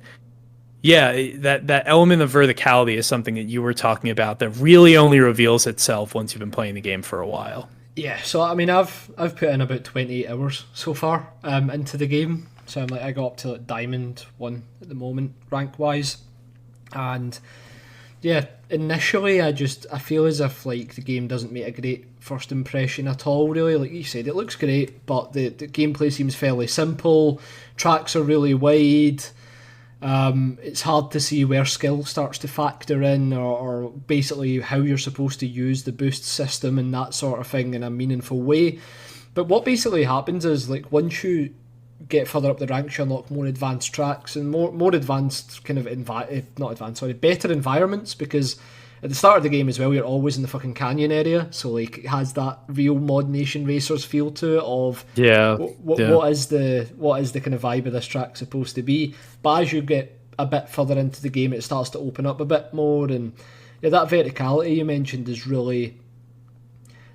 yeah, that element of verticality is something that you were talking about that really only reveals itself once you've been playing the game for a while. Yeah, so I mean, I've put in about 28 hours so far into the game. So I got up to like Diamond 1 at the moment, rank wise, and yeah, initially I feel as if like the game doesn't make a great first impression at all. Really, like you said, it looks great, but the gameplay seems fairly simple. Tracks are really wide. It's hard to see where skill starts to factor in, or basically how you're supposed to use the boost system and that sort of thing in a meaningful way. But what basically happens is like once you get further up the ranks, you unlock more advanced tracks and more advanced kind of better environments, because at the start of the game as well, you're always in the fucking canyon area, so like it has that real Mod Nation Racers feel to it of what is the kind of vibe of this track supposed to be. But as you get a bit further into the game, it starts to open up a bit more, and that verticality you mentioned is really,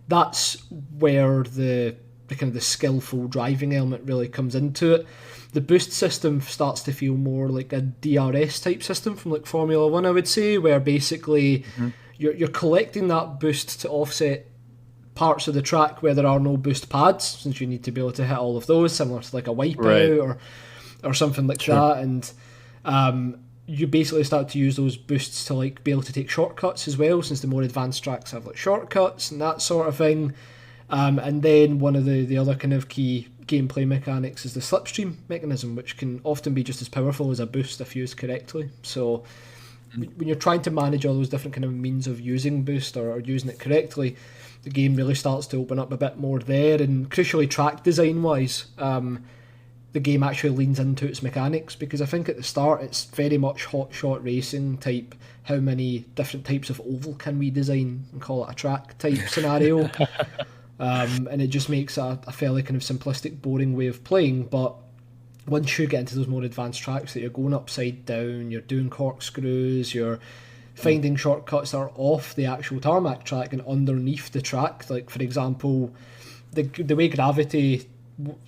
that's where the kind of the skillful driving element really comes into it. The boost system starts to feel more like a DRS type system from like Formula 1, I would say, where basically you're collecting that boost to offset parts of the track where there are no boost pads, since you need to be able to hit all of those, similar to like a Wipeout or something like that. And you basically start to use those boosts to like be able to take shortcuts as well, since the more advanced tracks have like shortcuts and that sort of thing. And then one of the other kind of key gameplay mechanics is the slipstream mechanism, which can often be just as powerful as a boost if used correctly. So when you're trying to manage all those different kind of means of using boost or using it correctly, the game really starts to open up a bit more there. And crucially, track design wise, the game actually leans into its mechanics, because I think at the start it's very much hot shot racing type, how many different types of oval can we design and call it a track type scenario. And it just makes a fairly kind of simplistic, boring way of playing. But once you get into those more advanced tracks that you're going upside down, you're doing corkscrews, you're finding shortcuts that are off the actual tarmac track and underneath the track. Like, for example, the way gravity,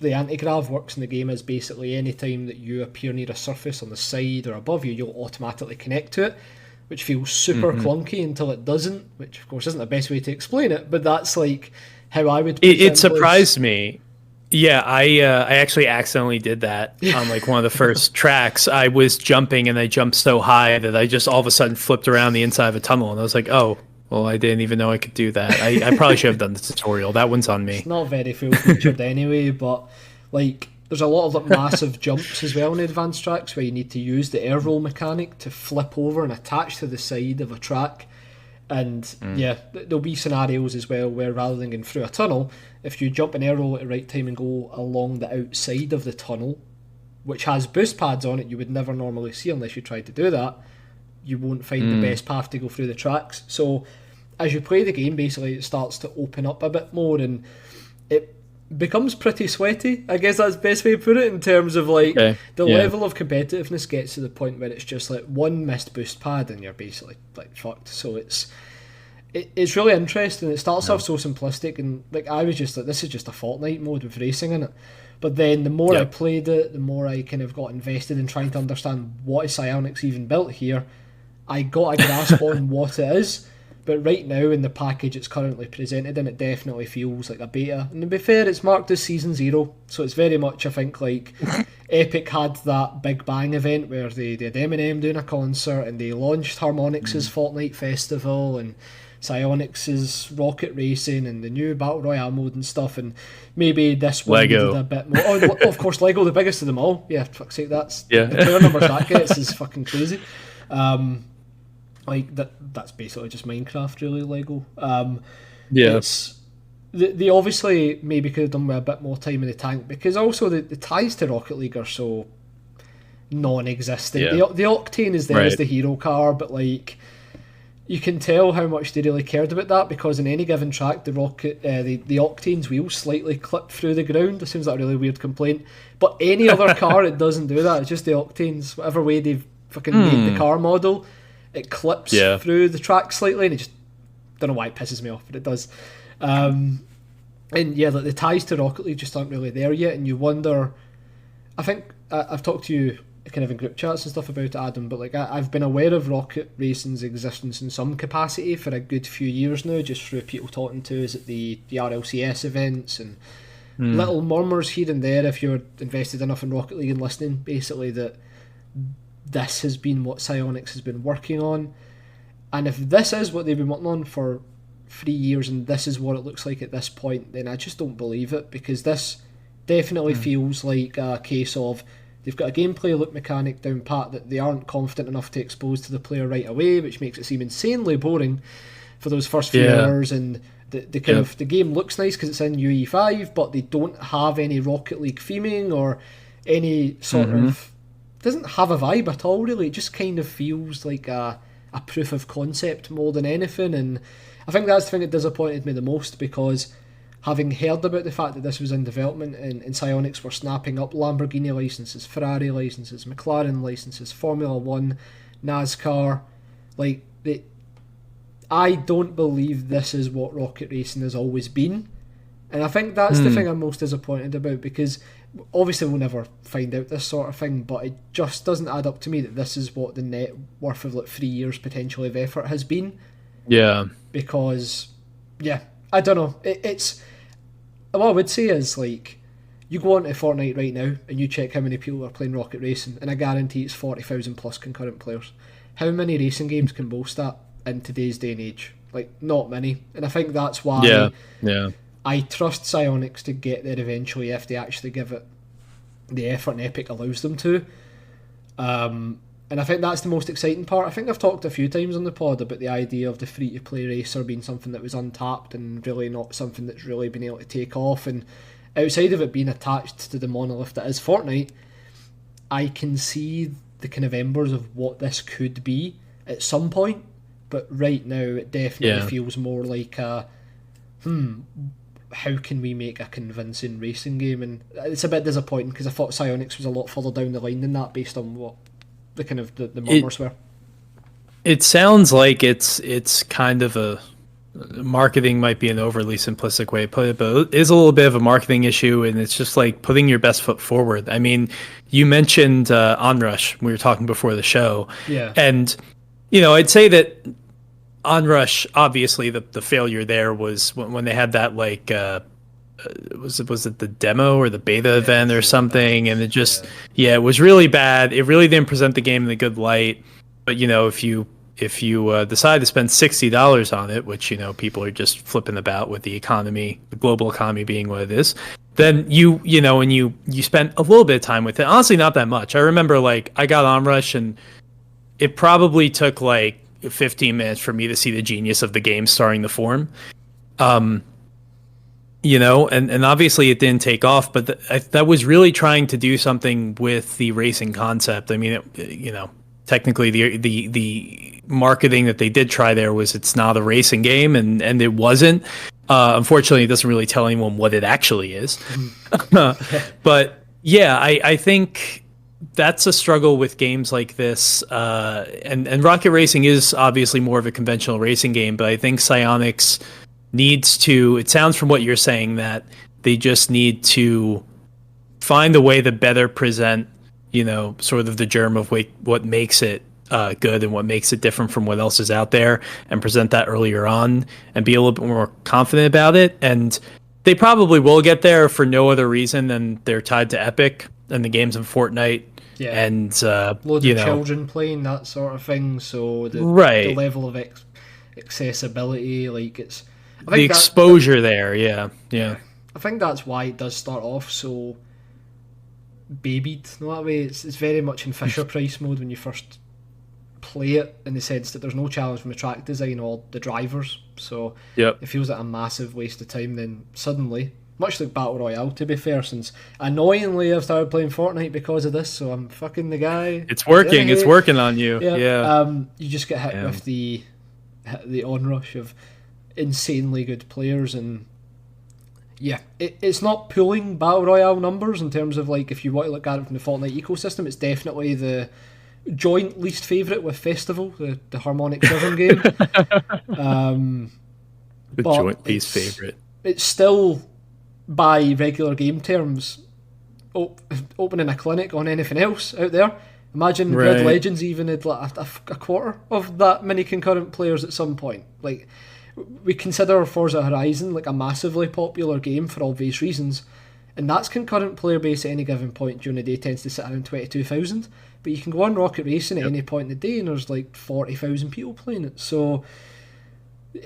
the anti-grav works in the game is basically any time that you appear near a surface on the side or above you, you'll automatically connect to it, which feels super clunky until it doesn't, which of course isn't the best way to explain it, but that's like how I would. It surprised me. Yeah, I actually accidentally did that on like one of the first tracks. I was jumping and I jumped so high that I just all of a sudden flipped around the inside of a tunnel, and I was like, oh, well, I didn't even know I could do that. I probably should have done the tutorial. That one's on me. It's not very full featured anyway, but like there's a lot of like massive jumps as well in advanced tracks where you need to use the air roll mechanic to flip over and attach to the side of a track. And there'll be scenarios as well where rather than going through a tunnel, if you jump an air roll at the right time and go along the outside of the tunnel, which has boost pads on it you would never normally see unless you tried to do that, you won't find the best path to go through the tracks. So as you play the game, basically it starts to open up a bit more and it becomes pretty sweaty. I guess that's the best way to put it, in terms of like the level of competitiveness gets to the point where it's just like one missed boost pad and you're basically like fucked. So it's really interesting. It starts off so simplistic, and like I was just like, this is just a Fortnite mode with racing in it. But then the more I played it, the more I kind of got invested in trying to understand what is Psyonix even built here. I got a grasp on what it is. But right now in the package it's currently presented in, it definitely feels like a beta. And to be fair, it's marked as Season 0, so it's very much, I think, like Epic had that Big Bang event where they had Eminem doing a concert and they launched Harmonix's Fortnite Festival, and Psyonix's Rocket Racing and the new Battle Royale mode and stuff, and maybe this one Lego. needed a bit more. Oh, of course, Lego, the biggest of them all. Yeah, fuck's sake, the Yeah. player numbers that gets is fucking crazy. Like that's basically just Minecraft, really. Lego. Yeah. It's they obviously maybe could have done with a bit more time in the tank, because also the ties to Rocket League are so non-existent. Yeah. The Octane is there as Right. the hero car, but like you can tell how much they really cared about that, because in any given track the Octane's wheels slightly clip through the ground. It seems like a really weird complaint, but any other car it doesn't do that. It's just the Octane's, whatever way they've fucking made the car model, it clips Yeah. through the track slightly, and it just, don't know why it pisses me off, but it does. And yeah, like the ties to Rocket League just aren't really there yet, and you wonder. I think I've talked to you kind of in group chats and stuff about it, Adam, but like I've been aware of Rocket Racing's existence in some capacity for a good few years now, just through people talking to us at the RLCS events and little murmurs here and there, if you're invested enough in Rocket League and listening, basically, that this has been what Psyonix has been working on. And if this is what they've been working on for 3 years and this is what it looks like at this point, then I just don't believe it, because this definitely feels like a case of they've got a gameplay loop mechanic down pat that they aren't confident enough to expose to the player right away, which makes it seem insanely boring for those first few hours. And the kind of the game looks nice because it's in UE5, but they don't have any Rocket League theming or any sort of, doesn't have a vibe at all, really. It just kind of feels like a proof of concept more than anything. And I think that's the thing that disappointed me the most, because having heard about the fact that this was in development and Psyonix were snapping up Lamborghini licenses, Ferrari licenses, McLaren licenses, Formula 1, NASCAR, like, I don't believe this is what Rocket Racing has always been. And I think that's the thing I'm most disappointed about, because obviously we'll never find out this sort of thing, but it just doesn't add up to me that this is what the net worth of like 3 years potentially of effort has been. Yeah. Because, yeah, I don't know. It's what I would say is, like, you go onto Fortnite right now and you check how many people are playing Rocket Racing, and I guarantee it's 40,000 plus concurrent players. How many racing games can boast that in today's day and age? Like, not many. And I think that's why I trust Psyonix to get there eventually, if they actually give it the effort and Epic allows them to. And I think that's the most exciting part. I think I've talked a few times on the pod about the idea of the free-to-play racer being something that was untapped and really not something that's really been able to take off. And outside of it being attached to the monolith that is Fortnite, I can see the kind of embers of what this could be at some point. But right now, it definitely feels more like a, how can we make a convincing racing game? And it's a bit disappointing, because I thought Psyonix was a lot further down the line than that, based on what the kind of the murmurs were. It sounds like it's kind of a, marketing might be an overly simplistic way to put it, but it is a little bit of a marketing issue, and it's just like putting your best foot forward. I mean, you mentioned Onrush, we were talking before the show, and you know, I'd say that Onrush, obviously the failure there was when they had that like was it the demo or the beta event or something, and it just it was really bad. It really didn't present the game in a good light. But you know, if you decide to spend $60 on it, which, you know, people are just flipping about with the economy, the global economy being what it is, then you know, and you spent a little bit of time with it. Honestly, not that much. I remember, like, I got Onrush, and it probably took like 15 minutes for me to see the genius of the game starting to form. You know, and obviously it didn't take off, but that was really trying to do something with the racing concept. I mean, you know, technically the marketing that they did try there was it's not a racing game, and it wasn't. Unfortunately, it doesn't really tell anyone what it actually is. But yeah, I think that's a struggle with games like this. And Rocket Racing is obviously more of a conventional racing game, but I think Psyonix needs to, it sounds from what you're saying that they just need to find a way to better present, you know, sort of the germ of what makes it good and what makes it different from what else is out there, and present that earlier on and be a little bit more confident about it. And they probably will get there for no other reason than they're tied to Epic and the games in Fortnite. And loads of children playing that sort of thing, so the level of accessibility. Like it's The exposure there, yeah. I think that's why it does start off so babied. No, that way it's very much in Fisher Price mode when you first play it, in the sense that there's no challenge from the track design or the drivers. So it feels like a massive waste of time. Then suddenly, much like Battle Royale, to be fair, since annoyingly I've started playing Fortnite because of this, so I'm fucking the guy. It's working. It's working on you. Yeah. You just get hit with the onrush of insanely good players, and it's not pulling Battle Royale numbers in terms of, like, if you want to look at it from the Fortnite ecosystem, it's definitely the joint least favourite with Festival, the harmonic rhythm game. The joint least favourite. It's still, by regular game terms, opening a clinic on anything else out there. Imagine Grid Legends even had like a quarter of that many concurrent players at some point. Like, we consider Forza Horizon like a massively popular game for obvious reasons, and that's concurrent player base at any given point during the day tends to sit around 22,000. But you can go on Rocket Racing at any point in the day and there's like 40,000 people playing it. So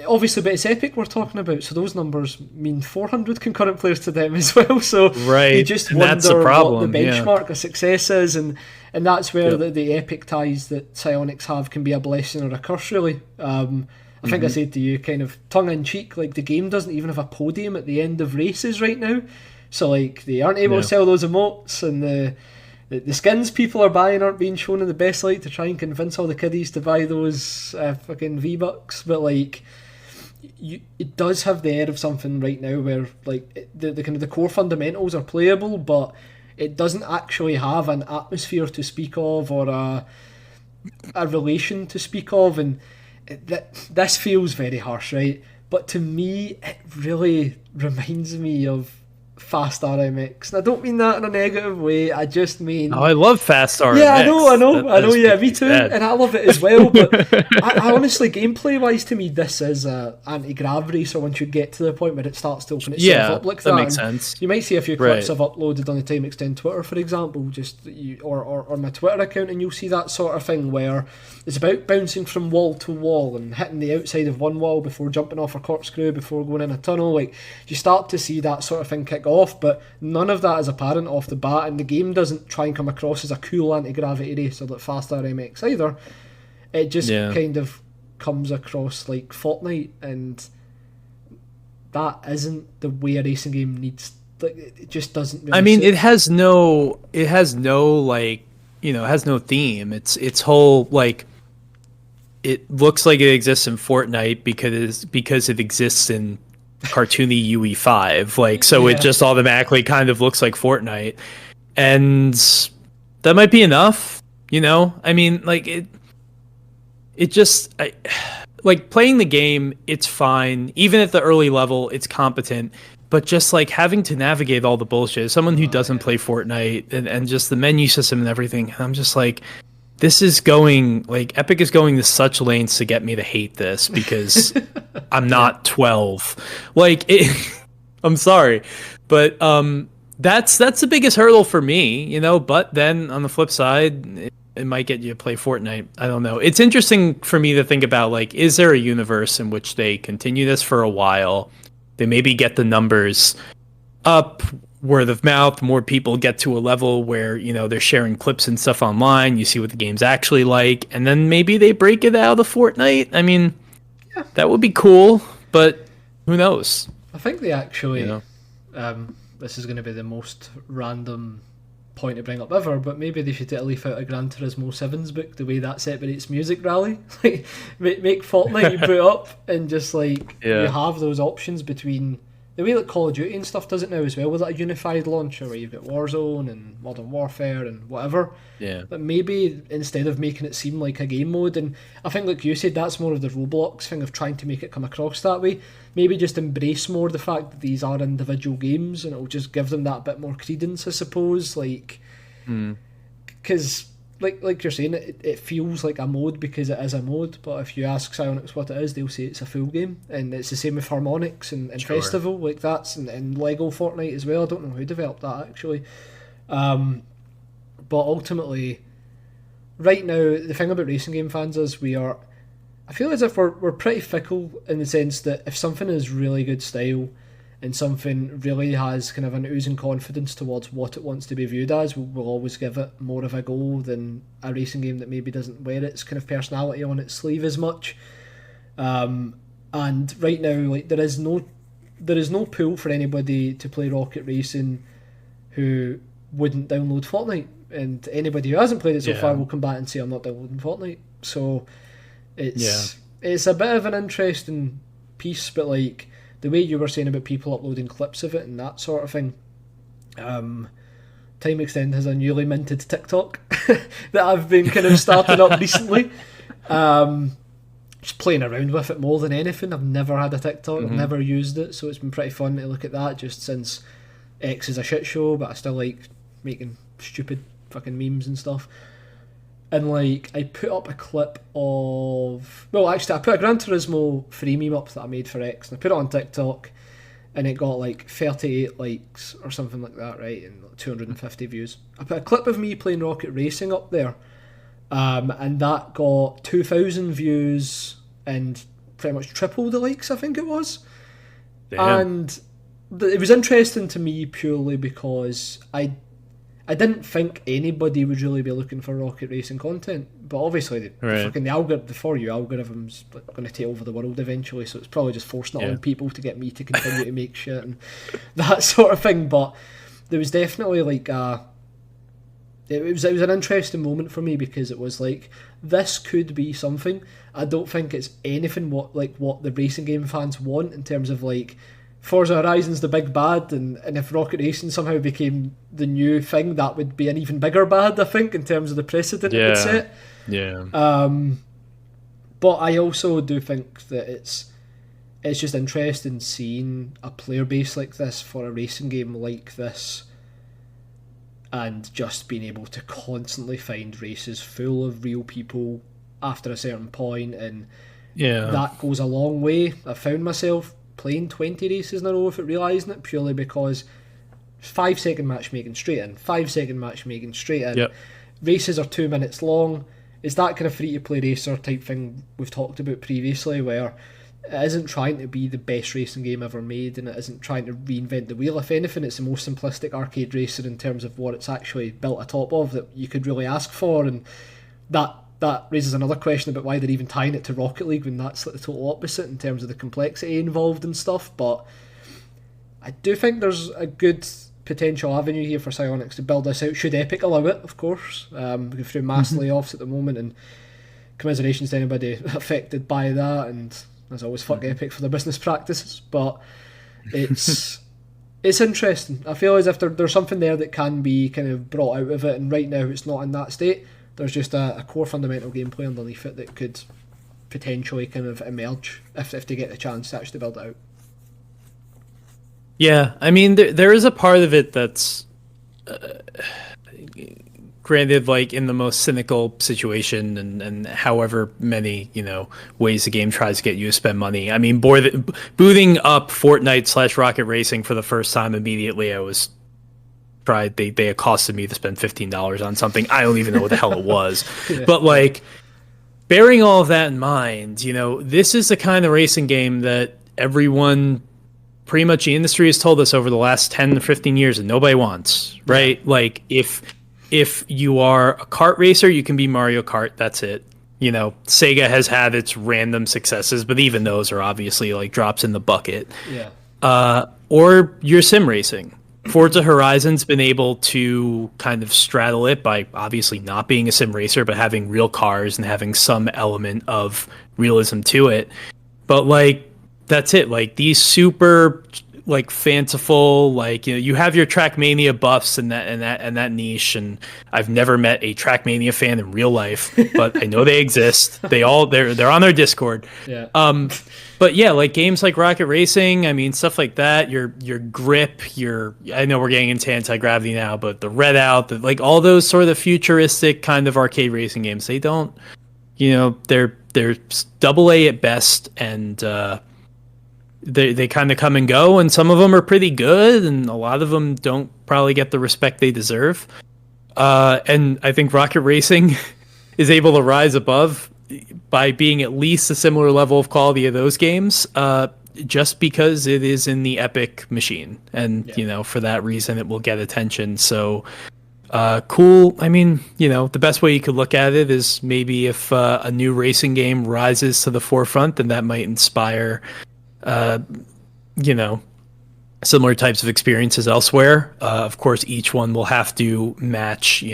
obviously, but it's Epic we're talking about, so those numbers mean 400 concurrent players to them as well. So you just wonder what the benchmark of success is, and that's where the Epic ties that Psyonix have can be a blessing or a curse, really. I think I said to you, kind of tongue-in-cheek, like, the game doesn't even have a podium at the end of races right now. So, like, they aren't able to sell those emotes, and the skins people are buying aren't being shown in the best light to try and convince all the kiddies to buy those fucking V-Bucks. But, like, it does have the air of something right now where, like, the kind of the core fundamentals are playable, but it doesn't actually have an atmosphere to speak of or a relation to speak of, and this feels very harsh, right? But to me, it really reminds me of Fast RMX, and I don't mean that in a negative way. I just mean, I love Fast RMX. Yeah, I know. Yeah, me too, and I love it as well. But I honestly, gameplay wise, to me, this is a anti-grav race. So once you get to the point where it starts to open itself up like that, makes sense. You might see a few clips I've uploaded on the Time Extend Twitter, for example, or my Twitter account, and you'll see that sort of thing where it's about bouncing from wall to wall and hitting the outside of one wall before jumping off a corkscrew before going in a tunnel. Like, you start to see that sort of thing kick off, but none of that is apparent off the bat, and the game doesn't try and come across as a cool anti-gravity racer like Fast RMX either. It just kind of comes across like Fortnite, and that isn't the way a racing game needs. Like, it just doesn't really suit. it has no like, it has no theme. It's whole, like, it looks like it exists in Fortnite because it exists in cartoony UE5, like, so it just automatically kind of looks like Fortnite, and that might be enough, I mean, like, like, playing the game, it's fine, even at the early level, it's competent, but just, like, having to navigate all the bullshit as someone who doesn't play Fortnite, and just the menu system and everything, I'm just like, this is going, like, Epic is going to such lengths to get me to hate this because I'm not 12. Like, I'm sorry, but that's the biggest hurdle for me, But then on the flip side, it might get you to play Fortnite. I don't know. It's interesting for me to think about, like, is there a universe in which they continue this for a while? They maybe get the numbers up, word of mouth, more people get to a level where, they're sharing clips and stuff online, you see what the game's actually like, and then maybe they break it out of Fortnite. I mean, that would be cool, but who knows? I think they actually, this is going to be the most random point to bring up ever, but maybe they should leaf out a Gran Turismo 7's book, the way that separates Music Rally. Like, make Fortnite, you put it up, and just, like, you have those options between the way that Call of Duty and stuff does it now as well, with like a unified launcher where you've got Warzone and Modern Warfare and whatever. Yeah. But maybe instead of making it seem like a game mode, and I think, like you said, that's more of the Roblox thing of trying to make it come across that way. Maybe just embrace more the fact that these are individual games, and it'll just give them that bit more credence, I suppose. Like, because like you're saying, it feels like a mode because it is a mode, but if you ask Psyonix what it is, they'll say it's a full game, and it's the same with Harmonix and Festival, like that's and Lego Fortnite as well. I don't know who developed that actually, but ultimately, right now the thing about racing game fans is we are I feel as if we're pretty fickle in the sense that if something is really good style and something really has kind of an oozing confidence towards what it wants to be viewed as, we'll always give it more of a go than a racing game that maybe doesn't wear its kind of personality on its sleeve as much. And right now, like there is no pull for anybody to play Rocket Racing who wouldn't download Fortnite, and anybody who hasn't played it so far will come back and say I'm not downloading Fortnite. So it's a bit of an interesting piece, but like the way you were saying about people uploading clips of it and that sort of thing. Time Extend has a newly minted TikTok that I've been kind of starting up recently. Just playing around with it more than anything. I've never had a TikTok, I've never used it, so it's been pretty fun to look at that just since X is a shit show, but I still like making stupid fucking memes and stuff. And like I put up a clip of I put a Gran Turismo 3 meme up that I made for X and I put it on TikTok and it got like 38 likes or something like that, right, and 250 views. I put a clip of me playing Rocket Racing up there, and that got 2,000 views and pretty much triple the likes, I think it was. Damn. And it was interesting to me purely because I didn't think anybody would really be looking for Rocket Racing content, but obviously the For You algorithm's going to take over the world eventually, so it's probably just forcing it on people to get me to continue to make shit and that sort of thing. But there was definitely like it was an interesting moment for me because it was like, this could be something. I don't think it's anything what the racing game fans want in terms of like Forza Horizon's the big bad, and if Rocket Racing somehow became the new thing, that would be an even bigger bad, I think, in terms of the precedent it would set. Yeah. But I also do think that it's just interesting seeing a player base like this for a racing game like this, and just being able to constantly find races full of real people after a certain point, and that goes a long way. I found myself playing 20 races in a row without realising it, purely because 5-second matchmaking straight in, 5-second matchmaking straight in. Yep. Races are 2 minutes long. It's that kind of free-to-play racer type thing we've talked about previously, where it isn't trying to be the best racing game ever made, and it isn't trying to reinvent the wheel. If anything, it's the most simplistic arcade racer in terms of what it's actually built atop of that you could really ask for, and that raises another question about why they're even tying it to Rocket League when that's like the total opposite in terms of the complexity involved and stuff. But I do think there's a good potential avenue here for Psyonix to build this out, should Epic allow it, of course. Going through mass layoffs at the moment, and commiserations to anybody affected by that, and as always, fuck Epic for their business practices. But it's interesting. I feel as if there's something there that can be kind of brought out of it, and right now it's not in that state. There's just a core fundamental gameplay underneath it that could potentially kind of emerge if they get the chance to actually build it out. Yeah, I mean, there is a part of it that's, granted, like in the most cynical situation and however many, ways the game tries to get you to spend money. I mean, booting up Fortnite / Rocket Racing for the first time immediately, they accosted me to spend $15 on something. I don't even know what the hell it was. Yeah. But like, bearing all of that in mind, this is the kind of racing game that everyone, pretty much the industry, has told us over the last 10 to 15 years that nobody wants, right? Yeah. Like, if you are a kart racer, you can be Mario Kart, that's it. Sega has had its random successes, but even those are obviously like drops in the bucket. Yeah. Or you're sim racing. Forza Horizon's been able to kind of straddle it by obviously not being a sim racer, but having real cars and having some element of realism to it. But like, that's it. Like these super like fanciful, like, you have your Trackmania buffs and that niche, and I've never met a Trackmania fan in real life, but I know they exist. They're on their Discord. Yeah. But yeah, like games like Rocket Racing, I mean, stuff like that, your grip, I know we're getting into anti-gravity now, but the Redout, like all those sort of futuristic kind of arcade racing games, they don't, they're AA at best, and they kind of come and go, and some of them are pretty good, and a lot of them don't probably get the respect they deserve. And I think Rocket Racing is able to rise above by being at least a similar level of quality of those games, just because it is in the Epic machine, and for that reason it will get attention. So cool. I mean, the best way you could look at it is maybe if a new racing game rises to the forefront, then that might inspire similar types of experiences elsewhere. Of course, each one will have to match,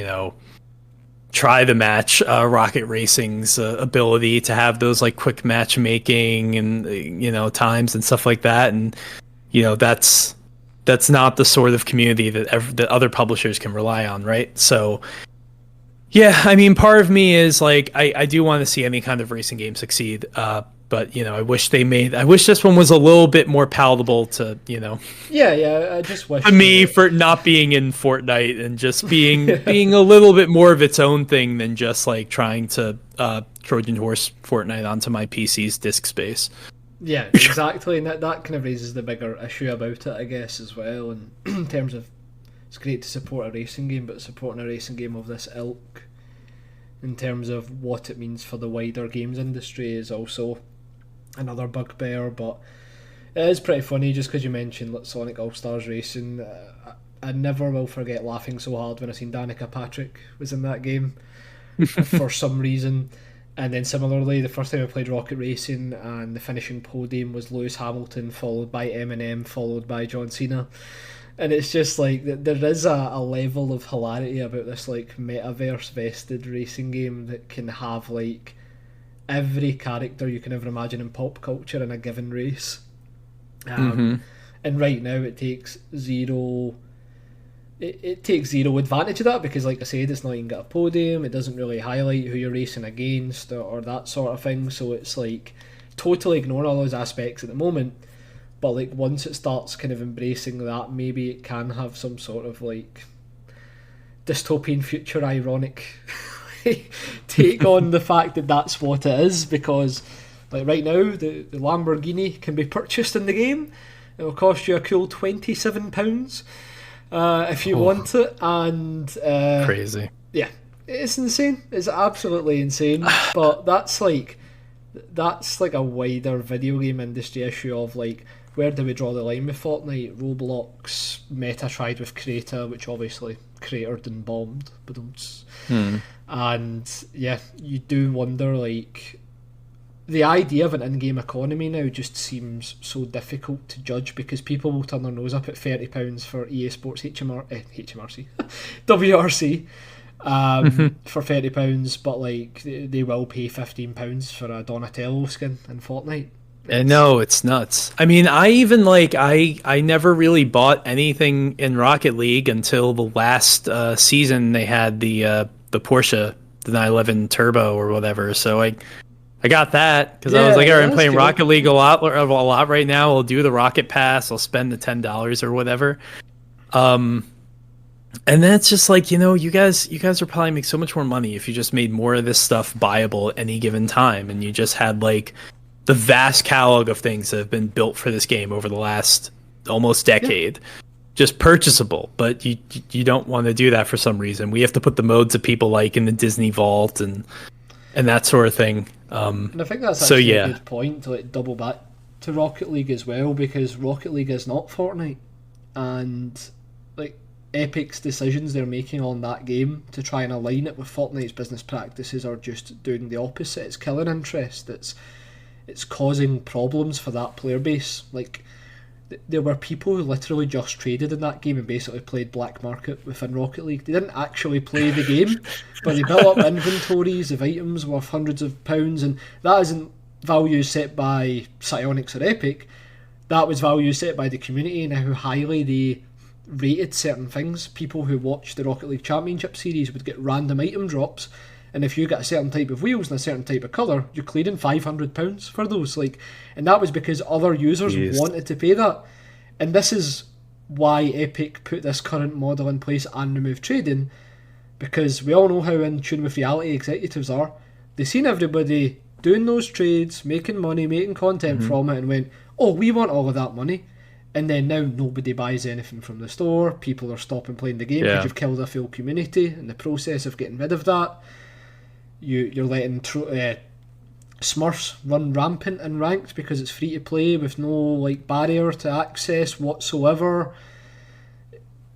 try to match Rocket Racing's ability to have those like quick matchmaking and times and stuff like that. And that's not the sort of community that other publishers can rely on, right? So yeah, I mean, part of me is like I do want to see any kind of racing game succeed. But I wish this one was a little bit more palatable to Yeah, I just wish to me for not being in Fortnite and just being a little bit more of its own thing than just like trying to Trojan horse Fortnite onto my PC's disk space. Yeah, exactly, and that kind of raises the bigger issue about it, I guess, as well. And in terms of, it's great to support a racing game, but supporting a racing game of this ilk, in terms of what it means for the wider games industry, is also another bugbear. But it is pretty funny, just because you mentioned like Sonic All-Stars Racing. I never will forget laughing so hard when I seen Danica Patrick was in that game for some reason. And then similarly, the first time I played Rocket Racing and the finishing podium was Lewis Hamilton, followed by Eminem, followed by John Cena. And it's just like, there is a level of hilarity about this like metaverse vested racing game that can have like every character you can ever imagine in pop culture in a given race. And right now it takes zero advantage of that, because like I said, it's not even got a podium, it doesn't really highlight who you're racing against or that sort of thing. So it's like totally ignoring all those aspects at the moment. But like once it starts kind of embracing that, maybe it can have some sort of like dystopian future ironic take on the fact that that's what it is. Because like right now the Lamborghini can be purchased in the game. It will cost you a cool £27 if you want it. And crazy. Yeah, it's insane. It's absolutely insane. But that's like a wider video game industry issue of like, where do we draw the line with Fortnite? Roblox, Meta tried with Creator, which obviously cratered and bombed. And yeah, you do wonder, like, the idea of an in-game economy now just seems so difficult to judge, because people will turn their nose up at £30 for EA Sports HMRC, WRC, for £30, but like they will pay £15 for a Donatello skin in Fortnite. No, it's nuts. I mean, I even like I never really bought anything in Rocket League until the last season. They had the Porsche, the 911 Turbo or whatever. So I got that because I was like, all right, I'm playing Rocket League a lot right now. I'll do the Rocket Pass. I'll spend the $10 or whatever. And then it's just like, you guys are probably make so much more money if you just made more of this stuff buyable at any given time, and you just had like the vast catalog of things that have been built for this game over the last almost decade, just purchasable. But you don't want to do that for some reason. We have to put the modes that people like in the Disney Vault and that sort of thing. And I think that's actually a good point to like double back to Rocket League as well, because Rocket League is not Fortnite, and like Epic's decisions they're making on that game to try and align it with Fortnite's business practices are just doing the opposite. It's killing interest. It's causing problems for that player base. Like, there were people who literally just traded in that game and basically played black market within Rocket League. They didn't actually play the game, but they built up inventories of items worth hundreds of pounds, and that isn't value set by Psyonix or Epic. That was value set by the community and how highly they rated certain things. People who watched the Rocket League Championship series would get random item drops, and if you get a certain type of wheels and a certain type of colour, you're clearing £500 for those. And that was because other users wanted to pay that. And this is why Epic put this current model in place and removed trading, because we all know how in tune with reality executives are. They seen everybody doing those trades, making money, making content from it, and went, oh, we want all of that money. And then now nobody buys anything from the store. People are stopping playing the game because you've killed a full community in the process of getting rid of that. You're letting Smurfs run rampant in ranked because it's free to play with no like barrier to access whatsoever.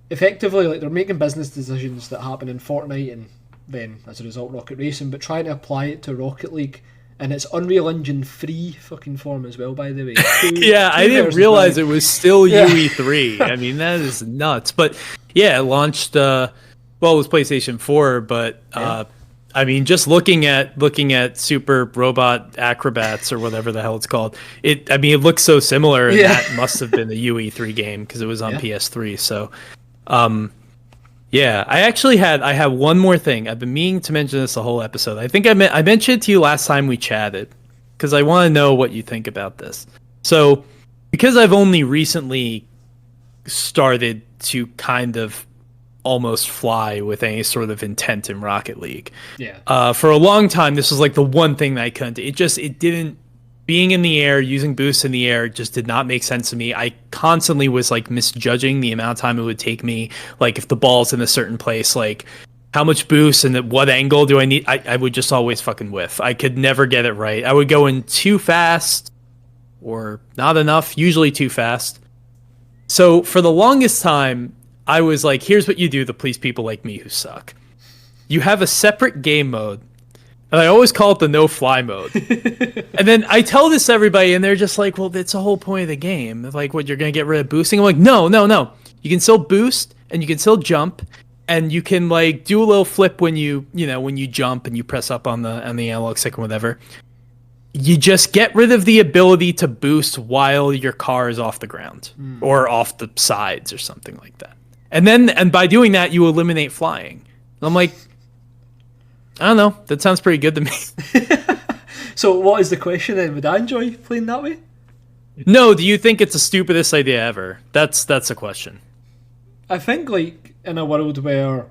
Effectively, like they're making business decisions that happen in Fortnite and then as a result Rocket Racing, but trying to apply it to Rocket League and it's Unreal Engine 3 fucking form as well, by the way. I didn't realize it was still UE3. I mean, that is nuts. But yeah, it launched. Well, it was PlayStation 4, but I mean, just looking at Super Robot Acrobats or whatever the hell it's called, it looks so similar, and that must have been a UE3 game because it was on PS3. So, yeah, I have one more thing. I've been meaning to mention this the whole episode. I think I mentioned it to you last time we chatted because I want to know what you think about this. So, because I've only recently started to kind of almost fly with any sort of intent in Rocket League. Yeah. For a long time, this was like the one thing that I couldn't do. It didn't, being in the air, using boosts in the air just did not make sense to me. I constantly was like misjudging the amount of time it would take me. Like if the ball's in a certain place, like how much boost and at what angle do I need? I would just always fucking whiff. I could never get it right. I would go in too fast or not enough, usually too fast. So for the longest time, I was like, here's what you do to please people like me who suck. You have a separate game mode, and I always call it the no-fly mode. And then I tell this to everybody, and they're just like, well, that's the whole point of the game. Like, what, you're going to get rid of boosting? I'm like, no. You can still boost, and you can still jump, and you can, like, do a little flip when you jump and you press up on the analog stick and whatever. You just get rid of the ability to boost while your car is off the ground or off the sides or something like that. And by doing that, you eliminate flying. And I'm like, I don't know. That sounds pretty good to me. So what is the question then? Would I enjoy playing that way? No, do you think it's the stupidest idea ever? That's the question. I think, like, in a world where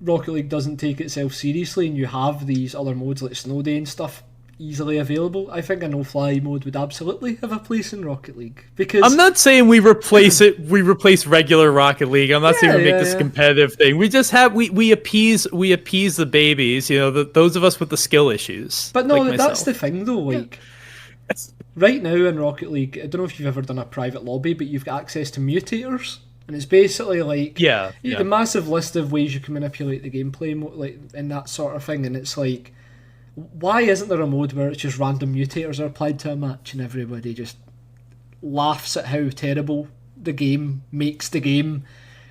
Rocket League doesn't take itself seriously and you have these other modes like Snow Day and stuff easily available, I think a no-fly mode would absolutely have a place in Rocket League. Because I'm not saying we replace regular Rocket League. I'm not saying we make this a competitive thing. We just have we appease the babies, those of us with the skill issues. But no, like that's the thing though, like right now in Rocket League, I don't know if you've ever done a private lobby, but you've got access to mutators. And it's basically like the massive list of ways you can manipulate the gameplay, like and that sort of thing. And it's like, why isn't there a mode where it's just random mutators are applied to a match and everybody just laughs at how terrible the game makes the game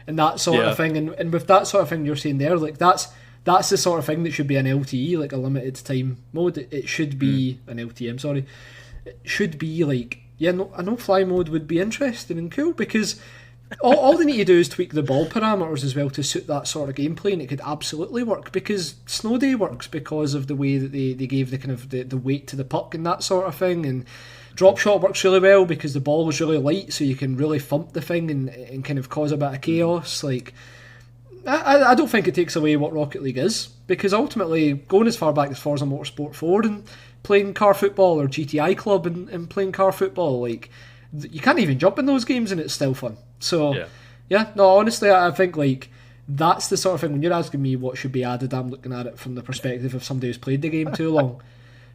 and that sort of thing? And with that sort of thing you're saying there, like that's the sort of thing that should be an LTE, like a limited time mode. It should be an LTM, sorry. It should be like, a no-fly mode would be interesting and cool because all they need to do is tweak the ball parameters as well to suit that sort of gameplay, and it could absolutely work because Snow Day works because of the way that they gave the kind of the weight to the puck and that sort of thing, and Drop Shot works really well because the ball was really light, so you can really thump the thing and kind of cause a bit of chaos. Like, I don't think it takes away what Rocket League is, because ultimately going as far back as Forza Motorsport 4 and playing car football, or GTI Club and playing car football, like, you can't even jump in those games and it's still fun. So, honestly, I think, like, that's the sort of thing, when you're asking me what should be added, I'm looking at it from the perspective of somebody who's played the game too long.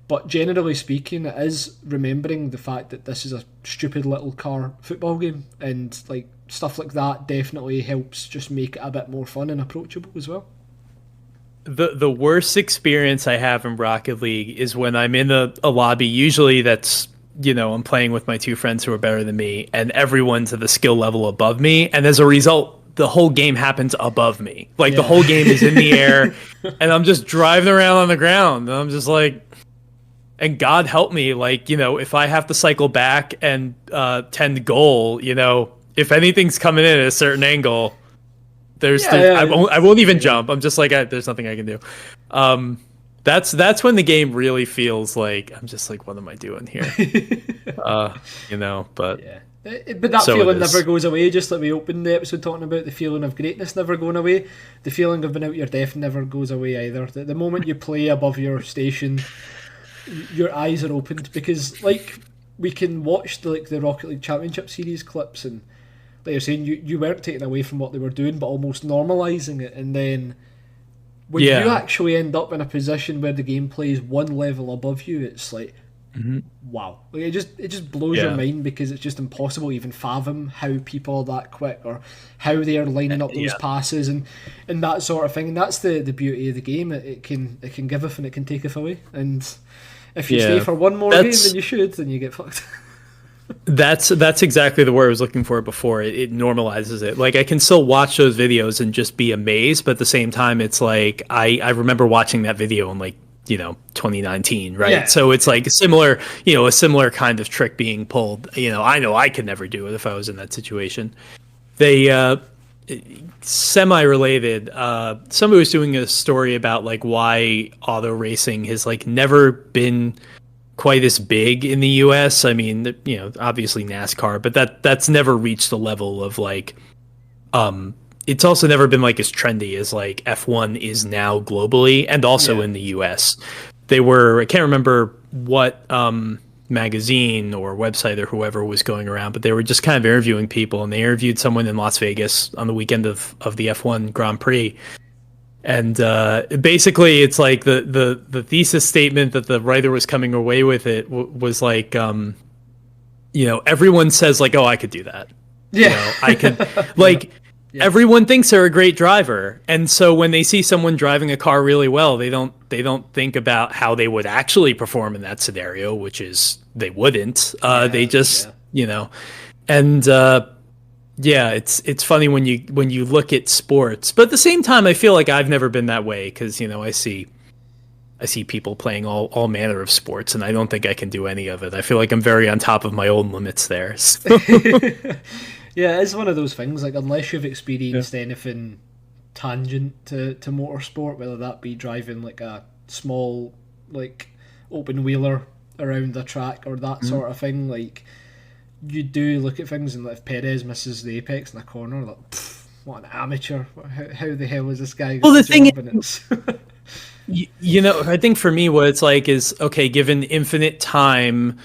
But generally speaking, it is remembering the fact that this is a stupid little car football game, and, like, stuff like that definitely helps just make it a bit more fun and approachable as well. The worst experience I have in Rocket League is when I'm in a lobby, usually that's, I'm playing with my two friends who are better than me, and everyone's at the skill level above me, and as a result, the whole game happens above me. Like, the whole game is in the air, and I'm just driving around on the ground, and I'm just like, and God help me, like, if I have to cycle back and tend goal, if anything's coming in at a certain angle, I won't even jump. I'm just like, there's nothing I can do. That's when the game really feels like I'm just like, what am I doing here? But yeah. But that feeling never goes away. Just like we opened the episode talking about, the feeling of greatness never going away. The feeling of being out your depth never goes away either. The moment you play above your station, your eyes are opened, because, like, we can watch the Rocket League Championship Series clips, and like you're saying, you weren't taking away from what they were doing, but almost normalising it, and then when you Yeah. actually end up in a position where the gameplay is one level above you, it's like, wow. Like, it just blows your Yeah. mind, because it's just impossible to even fathom how people are that quick, or how they are lining up those Yeah. passes, and that sort of thing. And that's the beauty of the game. It can give off and it can take off away. And if you Yeah. stay for one more game That's- than you should, then you get fucked. That's exactly the word I was looking for before. It normalizes it. Like, I can still watch those videos and just be amazed, but at the same time, it's like I remember watching that video in, like, 2019, right? Yeah. So it's like a similar kind of trick being pulled. I know I could never do it if I was in that situation. They semi-related. Somebody was doing a story about like why auto racing has like never been quite as big in the US. I mean, obviously NASCAR, but that's never reached the level of like it's also never been like as trendy as like F1 is now globally, and also in the US. I can't remember what magazine or website or whoever was going around, but they were just kind of interviewing people, and they interviewed someone in Las Vegas on the weekend of the F1 Grand Prix. And basically, it's like the thesis statement that the writer was coming away with it was like, everyone says like, oh, I could do that. Yeah. I could like. Yeah. Everyone thinks they're a great driver, and so when they see someone driving a car really well, they don't think about how they would actually perform in that scenario, which is they wouldn't. They just and it's funny when you look at sports, but at the same time, I feel like I've never been that way, because I see people playing all manner of sports, and I don't think I can do any of it. I feel like I'm very on top of my own limits there. So. Yeah, it's one of those things, like, unless you've experienced anything tangent to motorsport, whether that be driving like a small like open wheeler around the track or that sort of thing, like, you do look at things, and like, if Perez misses the apex in a corner, like, what an amateur, how the hell is this guy? Well, the thing is, I think for me what it's like is, okay, given infinite time,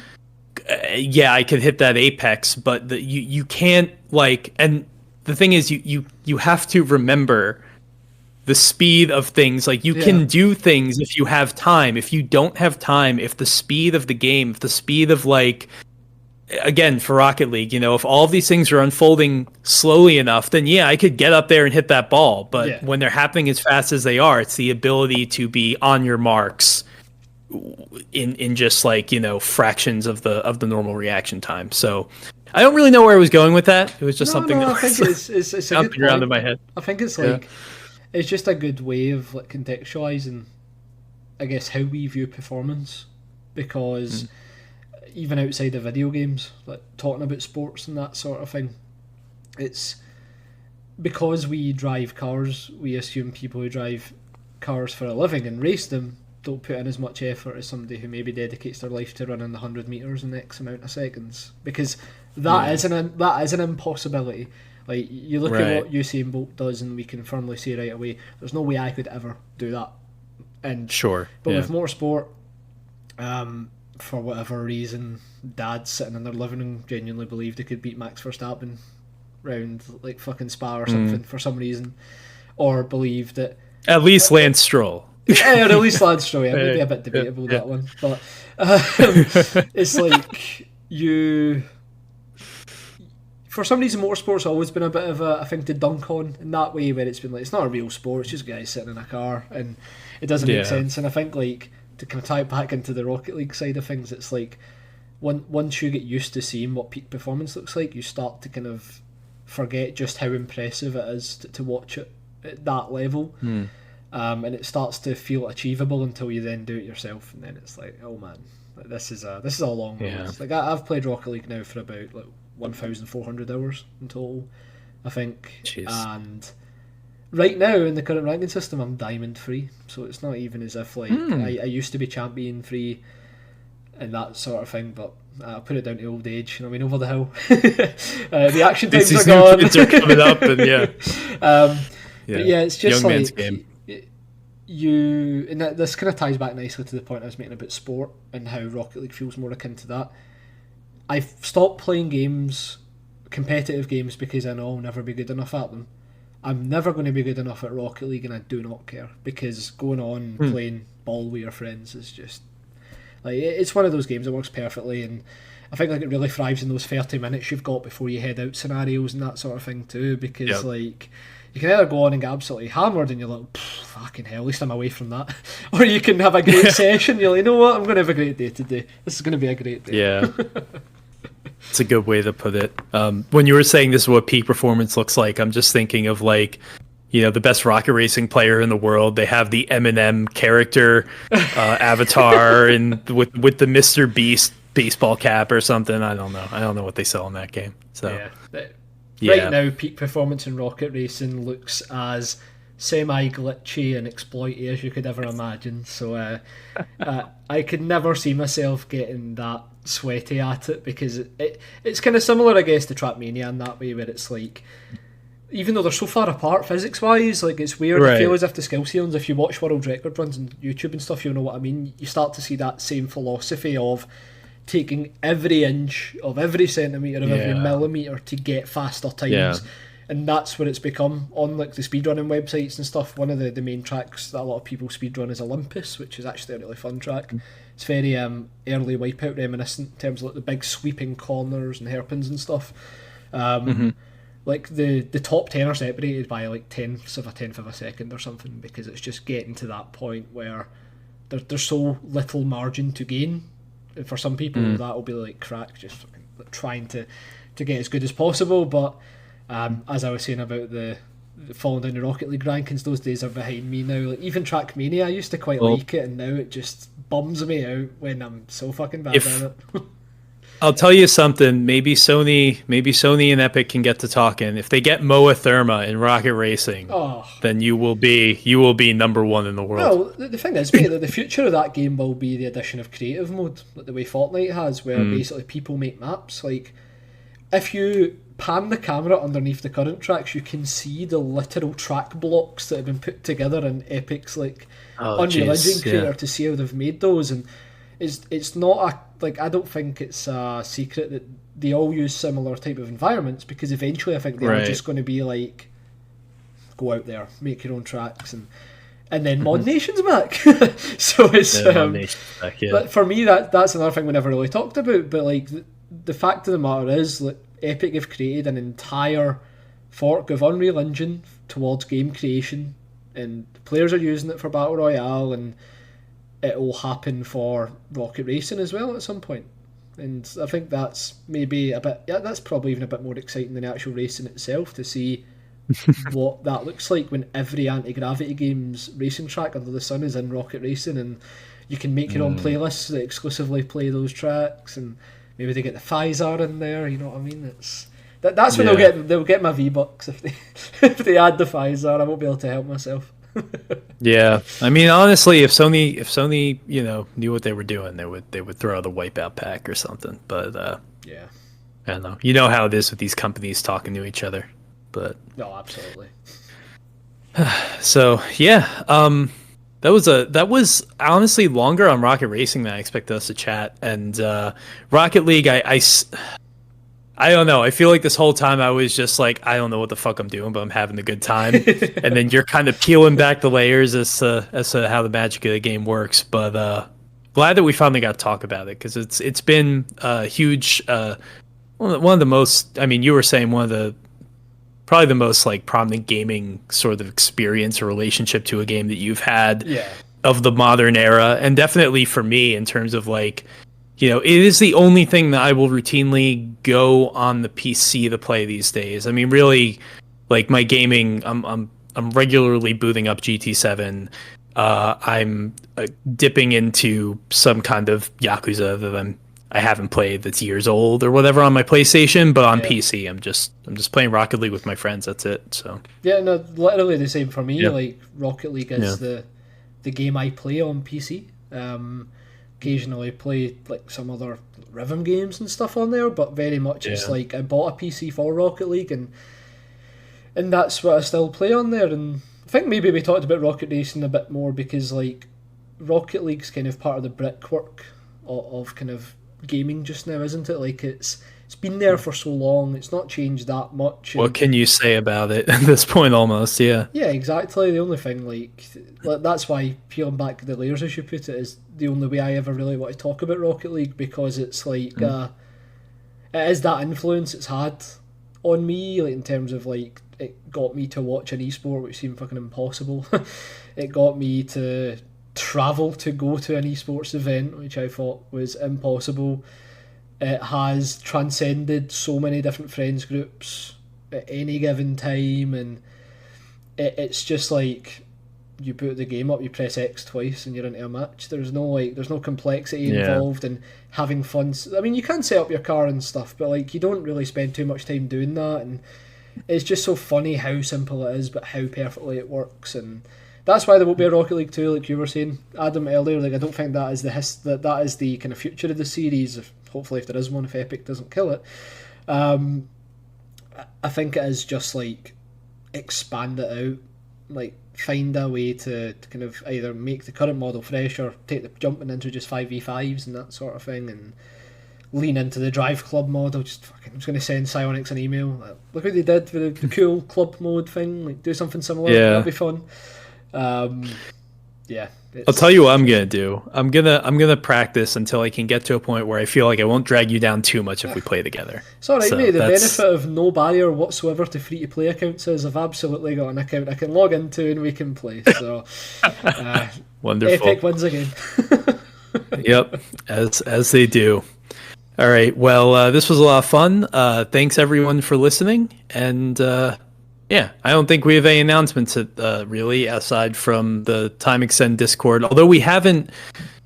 I could hit that apex, but you can't, like, and the thing is you have to remember the speed of things. Like, you can do things if you have time. If you don't have time, if the speed of the game, if the speed of, like, again, for Rocket League, if all of these things are unfolding slowly enough, then I could get up there and hit that ball. But when they're happening as fast as they are, it's the ability to be on your marks in just, like, fractions of the normal reaction time. So I don't really know where I was going with that. It was just something that I think it's a good around in my head. I think it's like it's just a good way of, like, contextualizing, I guess, how we view performance, because even outside of video games, like talking about sports and that sort of thing, it's because we drive cars, we assume people who drive cars for a living and race them don't put in as much effort as somebody who maybe dedicates their life to running the 100 meters in X amount of seconds, because that is an impossibility. Like, you look at what Usain Bolt does, and we can firmly say right away, there's no way I could ever do that. And but with motorsport, for whatever reason, dads sitting in their living room genuinely believe they could beat Max Verstappen round, like, fucking Spa or something for some reason, or believe that at least Lance Stroll. Or at least Lance Stroll, maybe a bit debatable, that one. But it's like, for some reason, motorsport's always been a bit of a thing to dunk on in that way, where it's been like, it's not a real sport, it's just guys sitting in a car, and it doesn't make sense. And I think, like, to kind of tie it back into the Rocket League side of things, it's like, once you get used to seeing what peak performance looks like, you start to kind of forget just how impressive it is to watch it at that level. And it starts to feel achievable until you then do it yourself, and then it's like, oh man, like, this is a long road. Like, I've played Rocket League now for about, like, 1,400 hours in total, I think. Jeez. And right now in the current ranking system, I'm Diamond 3, so it's not even as if, like, I used to be Champion 3 and that sort of thing, but I put it down to old age. I mean, over the hill. The action times are gone. Kids are coming up, and but it's just young like, man's game. And this kind of ties back nicely to the point I was making about sport and how Rocket League feels more akin to that. I've stopped playing games, competitive games, because I know I'll never be good enough at them. I'm never going to be good enough at Rocket League, and I do not care, because going on and playing ball with your friends is just like, it's one of those games that works perfectly, and I think like it really thrives in those 30 minutes you've got before you head out scenarios and that sort of thing too, because like you can either go on and get absolutely hammered and you're like, fucking hell, at least I'm away from that, or you can have a great session, you're like, you know what, I'm going to have a great day today, this is going to be a great day. Yeah. It's a good way to put it. When you were saying this is what peak performance looks like, I'm just thinking of like, you know, the best rocket racing player in the world. They have the Eminem character avatar and with the Mr. Beast baseball cap or something. I don't know what they sell in that game. So right now, peak performance in rocket racing looks as semi-glitchy and exploity as you could ever imagine. So I could never see myself getting that sweaty at it, because it's kind of similar, I guess, to Trackmania in that way, where it's like, even though they're so far apart physics-wise, like it's weird. I feel as if the skill ceilings, if you watch world record runs on YouTube and stuff, you'll know what I mean. You start to see that same philosophy of taking every inch of every centimetre of every millimetre to get faster times. And that's what it's become on like the speedrunning websites and stuff. One of the main tracks that a lot of people speedrun is Olympus, which is actually a really fun track. It's very early Wipeout reminiscent in terms of like the big sweeping corners and hairpins and stuff. Like the top 10 are separated by like tenths of a second or something, because it's just getting to that point where there's so little margin to gain. And for some people that'll be like crack, just fucking trying to get as good as possible. But as I was saying about the falling down the Rocket League rankings, those days are behind me now. Like even Trackmania, I used to quite like it, and now it just bums me out when I'm so fucking bad at it. I'll tell you something. Maybe Sony and Epic can get to talking. If they get Moa Therma in Rocket Racing, then you will be number one in the world. Well, the thing is, mate, that the future of that game will be the addition of creative mode, like the way Fortnite has, where basically people make maps. Like if you pan the camera underneath the current tracks, you can see the literal track blocks that have been put together in Epic's like Unreal Engine creator to see how they've made those. And it's not I don't think it's a secret that they all use similar type of environments, because eventually I think they're just going to be like, go out there, make your own tracks, and then Mod Nation's back. So it's back, but for me that's another thing we never really talked about. But like the fact of the matter is, like, Epic have created an entire fork of Unreal Engine towards game creation, and players are using it for Battle Royale, and it will happen for Rocket Racing as well at some point. And I think that's maybe that's probably even a bit more exciting than the actual racing itself, to see what that looks like when every anti-gravity game's racing track under the sun is in Rocket Racing, and you can make your own playlists that exclusively play those tracks, and maybe they get the Pfizer in there, you know what I mean? That's when they'll get my V-Bucks if they add the Pfizer. I won't be able to help myself. Yeah, I mean, honestly, if Sony, you know, knew what they were doing, they would throw out a Wipeout pack or something. But I don't know. You know how it is with these companies talking to each other. But no, absolutely. So that was honestly longer on Rocket Racing than I expected us to chat. And Rocket League, I don't know. I feel like this whole time I was just like, I don't know what the fuck I'm doing, but I'm having a good time. And then you're kind of peeling back the layers as to how the magic of the game works. But glad that we finally got to talk about it, because it's been a huge one of the most. I mean, you were saying probably the most like prominent gaming sort of experience or relationship to a game that you've had of the modern era, and definitely for me in terms of like, you know, it is the only thing that I will routinely go on the PC to play these days. I mean, really, like my gaming, I'm regularly booting up GT7. I'm dipping into some kind of Yakuza that I haven't played that's years old or whatever on my PlayStation, but on PC, I'm just playing Rocket League with my friends. That's it. So no, literally the same for me. Yeah. Like Rocket League is the game I play on PC. Occasionally play like some other rhythm games and stuff on there, but very much it's like I bought a PC for Rocket League, and that's what I still play on there. And I think maybe we talked about Rocket Racing a bit more because like Rocket League's kind of part of the brickwork of kind of gaming just now, isn't it? Like it's it's been there for so long. It's not changed that much. What can you say about it at this point? Almost, yeah. Yeah, exactly. The only thing, like that's why peeling back the layers, as you put it, is the only way I ever really want to talk about Rocket League, because it's like it is that influence it's had on me, like in terms of like it got me to watch an esport, which seemed fucking impossible. It got me to travel to go to an esports event, which I thought was impossible. It has transcended so many different friends groups at any given time, and it's just like you put the game up, you press X twice, and you're into a match. There's no complexity involved in having fun. I mean, you can set up your car and stuff, but like you don't really spend too much time doing that, and it's just so funny how simple it is, but how perfectly it works. And that's why there won't be a Rocket League 2, like you were saying, Adam, earlier. Like, I don't think that is that is the kind of future of the series. Hopefully, if there is one, if Epic doesn't kill it, I think it is just like expand it out, like find a way to kind of either make the current model fresh or take the jump and introduce 5v5s and that sort of thing, and lean into the Drive Club model. I'm just going to send Psyonix an email. Like, look what they did with the cool club mode thing. Like, do something similar. Yeah. That'd be fun. Yeah. I'll tell you what I'm gonna do. I'm gonna practice until I can get to a point where I feel like I won't drag you down too much if we play together. It's alright, mate. The benefit of no barrier whatsoever to free to play accounts is I've absolutely got an account I can log into and we can play. So wonderful. Epic wins again. Yep, as they do. All right. Well, this was a lot of fun. Thanks everyone for listening, and yeah, I don't think we have any announcements really, aside from the Time Extend Discord. Although we haven't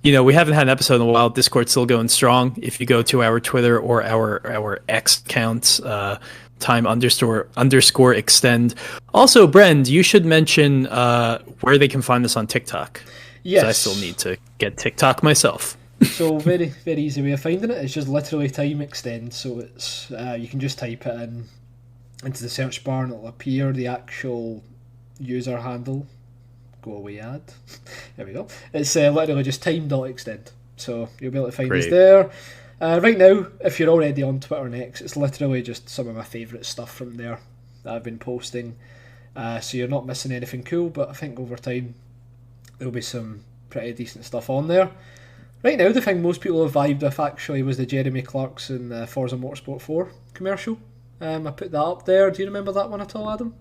had an episode in a while. Discord's still going strong. If you go to our Twitter or our X accounts, time_extend. Also, Brend, you should mention where they can find us on TikTok. Yes, I still need to get TikTok myself. So very, very easy way of finding it. It's just literally Time Extend. So it's you can just type it into the search bar and it'll appear the actual user handle. Go away ad. There we go. It's literally just time.extend. So you'll be able to find us there. Right now, if you're already on Twitter and X, it's literally just some of my favourite stuff from there that I've been posting. So you're not missing anything cool, but I think over time there'll be some pretty decent stuff on there. Right now, the thing most people have vibed with actually was the Jeremy Clarkson Forza Motorsport 4 commercial. I put that up there. Do you remember that one at all, Adam?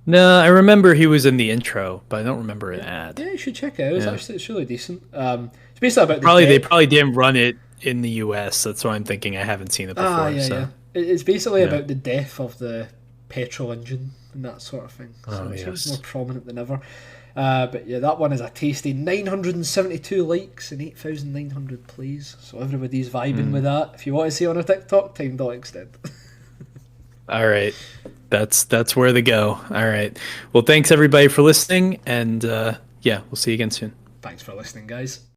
No, I remember he was in the intro, but I don't remember an ad. Yeah, you should check it out. It's really decent. It's basically about they probably didn't run it in the US. That's why I'm thinking I haven't seen it before. Yeah. It's basically about the death of the petrol engine and that sort of thing. So it's more prominent than ever. But yeah, that one is a tasty 972 likes and 8,900 plays. So everybody's vibing with that. If you want to see on a TikTok, time.extend. All right. That's where they go. All right. Well, thanks everybody for listening, and we'll see you again soon. Thanks for listening, guys.